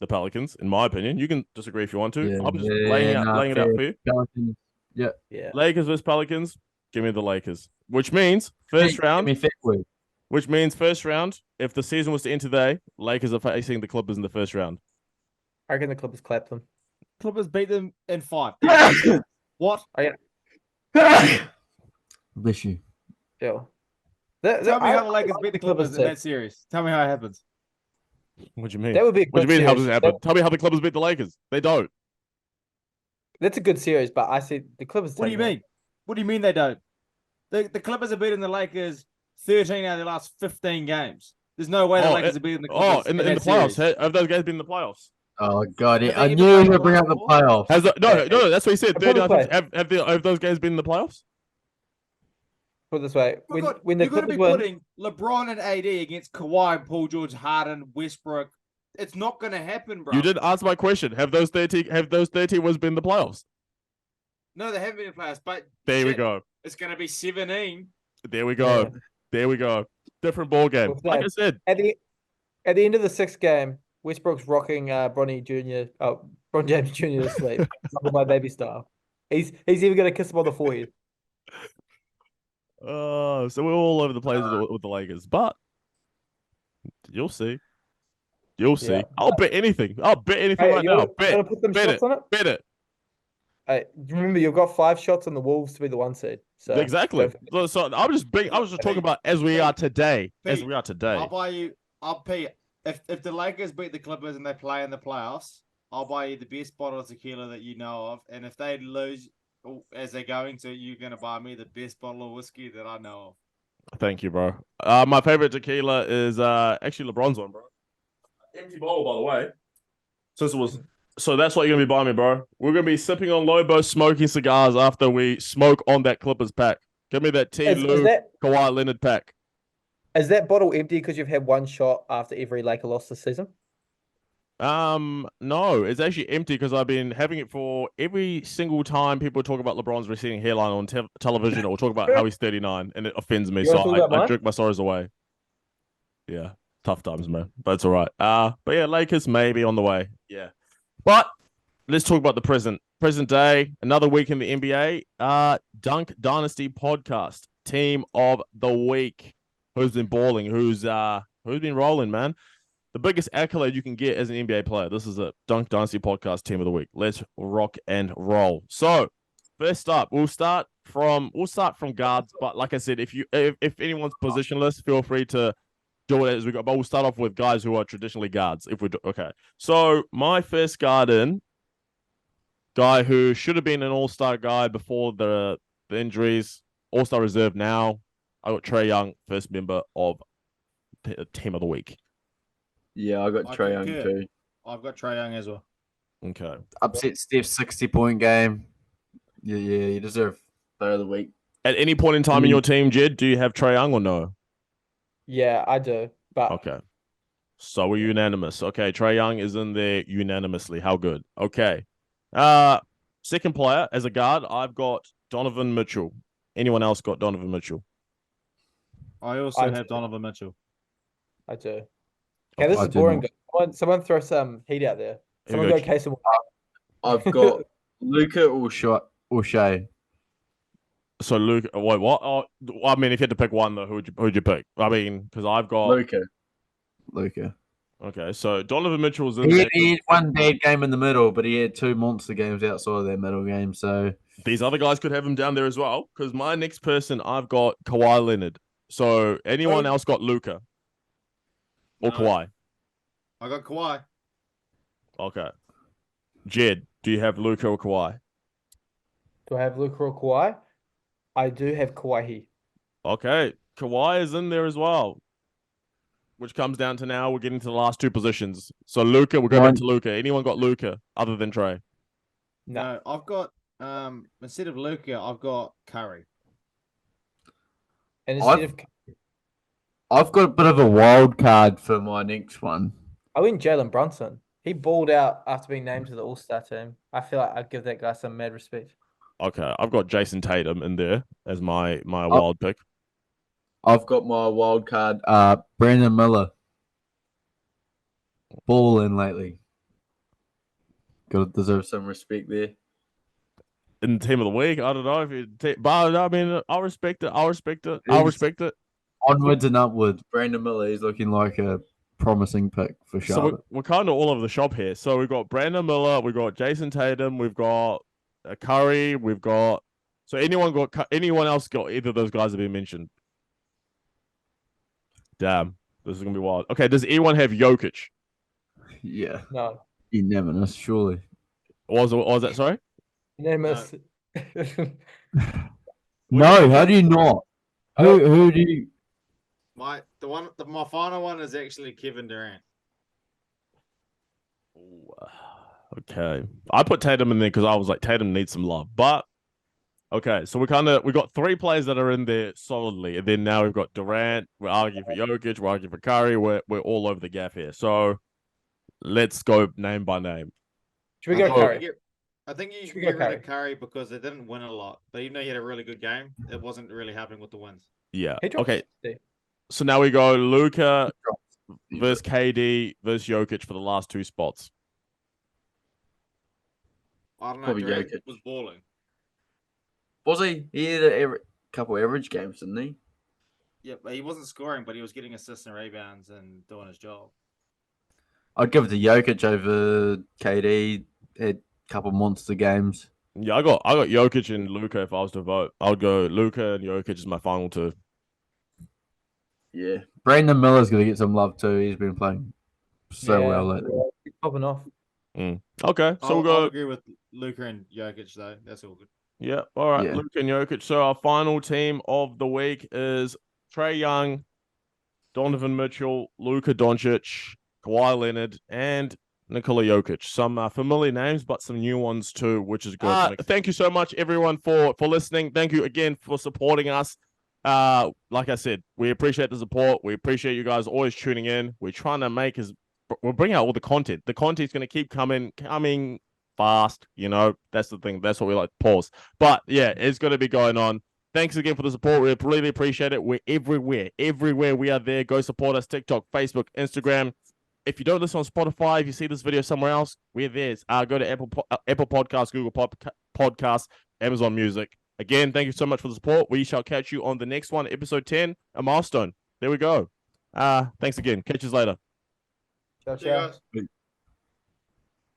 the Pelicans, in my opinion. You can disagree if you want to. I'm just laying it out for you. Pelicans. Yeah. Lakers versus Pelicans. Give me the Lakers. Which means first round. Which means first round. If the season was to end today, Lakers are facing the Clippers in the first round. I reckon the Clippers clap them. Clippers beat them in 5. What? Bless you. Yeah. Tell me how the Lakers beat the Clippers in that series. Tell me how it happens. What do you mean? That would be a What do good you mean? How does series. it happen? Tell me how the Clippers beat the Lakers. They don't. That's a good series, but I see the Clippers. What do you mean? What do you mean they don't? The Clippers have beaten the Lakers 13 out of the last 15 games. There's no way the Lakers have beaten the Clippers. In the playoffs. Have those guys been in the playoffs? Oh God! I knew you were gonna bring up the playoffs. No, that's what he said. Have those guys been in the playoffs? Put it this way: when the you're going to Clippers be win, putting LeBron and AD against Kawhi, Paul George, Harden, Westbrook. It's not going to happen, bro. You didn't answer my question. Have those 13 was been in the playoffs? No, they haven't been in the playoffs. But there we go. It's going to be 17. There we go. Yeah. There we go. Different ball game. Like I said, at the end of the 6th game, Westbrook's rocking Bronny James Jr. to sleep, my baby style. He's even going to kiss him on the forehead. So we're all over the place with the Lakers, but you'll see. You'll see. I'll bet anything. I'll bet anything right now. Bet it. Hey, remember, you've got 5 shots on the Wolves to be the 1 seed. So exactly. So I was just talking about as we are today. I'll buy you. If the Lakers beat the Clippers and they play in the playoffs, I'll buy you the best bottle of tequila that you know of. And if they lose, as they're going to, you're going to buy me the best bottle of whiskey that I know of. Thank you, bro. My favorite tequila is actually LeBron's one, bro. Empty bottle, by the way. So that's what you're going to be buying me, bro. We're going to be sipping on Lobo, smoking cigars after we smoke on that Clippers pack. Give me that Lou Kawhi Leonard pack. Is that bottle empty because you've had 1 shot after every Laker loss this season? No, it's actually empty because I've been having it for every single time people talk about LeBron's receding hairline on television or talk about how he's 39, and it offends me. So I drink my sorrows away. Yeah, tough times, man, but it's all right. But yeah, Lakers maybe on the way. Yeah, but let's talk about the present day. Another week in the NBA. Dunk Dynasty podcast team of the week. Who's been balling? Who's been rolling, man? The biggest accolade you can get as an NBA player. This is a Dunk Dynasty podcast team of the week. Let's rock and roll. So, first up, we'll start from guards. But like I said, if anyone's positionless, feel free to do it as we go. But we'll start off with guys who are traditionally guards. Okay. So my first guard guy who should have been an all-star guy before the injuries, all-star reserve now. I got Trae Young, first member of team of the week. Yeah, I got Trae Young too. I've got Trae Young as well. Okay. Upset Steph's 60-point game. Yeah, you deserve player of the week. At any point in time in your team, Jed, do you have Trae Young or no? Yeah, I do. But okay. So we're unanimous. Okay, Trae Young is in there unanimously. How good? Okay. Second player as a guard, I've got Donovan Mitchell. Anyone else got Donovan Mitchell? I also have Donovan Mitchell. I do. Okay, this is boring. Someone throw some heat out there. Someone go case them. I've got Luka or Shea. So Luka, wait, what? Oh, I mean, if you had to pick one though, who'd you pick? I mean, because I've got Luka. Okay, so Donovan Mitchell's in. He had one bad game in the middle, but he had 2 monster games outside of that middle game. So these other guys could have him down there as well. Because my next person, I've got Kawhi Leonard. So anyone else got Luka or Kawhi? I got Kawhi. Okay. Jed, do you have Luka or Kawhi? Do I have Luka or Kawhi? I do have Kawhi. Okay, Kawhi is in there as well. Which comes down to now we're getting to the last 2 positions. So Luka, we'll go back to Luka. Anyone got Luka other than Trae? No, I've got instead of Luka, I've got Curry. And I've got a bit of a wild card for my next one. I went Jalen Brunson. He balled out after being named to the All-Star team. I feel like I'd give that guy some mad respect. Okay, I've got Jason Tatum in there as my wild pick. I've got my wild card. Brandon Miller. Balling lately. Got to deserve some respect there. In the team of the week, I don't know if you, but I mean, I'll respect it. I'll respect it. Onwards and upwards. Brandon Miller is looking like a promising pick for Charlotte. So we're kind of all over the shop here. So we've got Brandon Miller, we've got Jason Tatum, we've got Curry, we've got. So anyone else got either of those guys have been mentioned? Damn, this is gonna be wild. Okay, does anyone have Jokic? Yeah. No. Unanimous, surely. Was that sorry? Unanimous. No, how do you not? Who do you? My final one is actually Kevin Durant. Okay, I put Tatum in there because I was like Tatum needs some love, but okay, so we got 3 players that are in there solidly, and then now we've got Durant. We're arguing for Jokic. We're arguing for Curry. We're all over the gap here. So let's go name by name. Should we go Curry? I think you should get rid of Curry because they didn't win a lot. But even though he had a really good game, it wasn't really helping with the wins. Yeah. Okay. So now we go Luka versus KD versus Jokic for the last 2 spots. I don't know. Durant was balling. Was he? He had a couple average games, didn't he? Yeah, but he wasn't scoring, but he was getting assists and rebounds and doing his job. I'd give it to Jokic over KD. Had a couple monster games. Yeah, I got Jokic and Luka if I was to vote. I would go Luka and Jokic is my final 2. Yeah. Brandon Miller's going to get some love too. He's been playing so well lately. He's popping off. Okay, so I'll agree with Luka and Jokic though. That's all good. Yeah, all right, yeah. Luka and Jokic. So our final team of the week is Trae Young, Donovan Mitchell, Luka Doncic, Kawhi Leonard, and Nikola Jokic. Some familiar names, but some new ones too, which is good. Thank you so much, everyone, for listening. Thank you again for supporting us. Like I said, we appreciate the support. We appreciate you guys always tuning in. We're trying to we'll bring out all the content. The content's going to keep coming fast. You know, that's the thing. That's what we like to pause. But yeah, it's going to be going on. Thanks again for the support. We really appreciate it. We're everywhere. Everywhere we are there. Go support us. TikTok, Facebook, Instagram. If you don't listen on Spotify, if you see this video somewhere else, we're there. Go to Apple Podcasts, Google Podcasts, Amazon Music. Again, thank you so much for the support. We shall catch you on the next one, episode 10, a milestone. There we go. Thanks again. Catch you later. Ciao, ciao.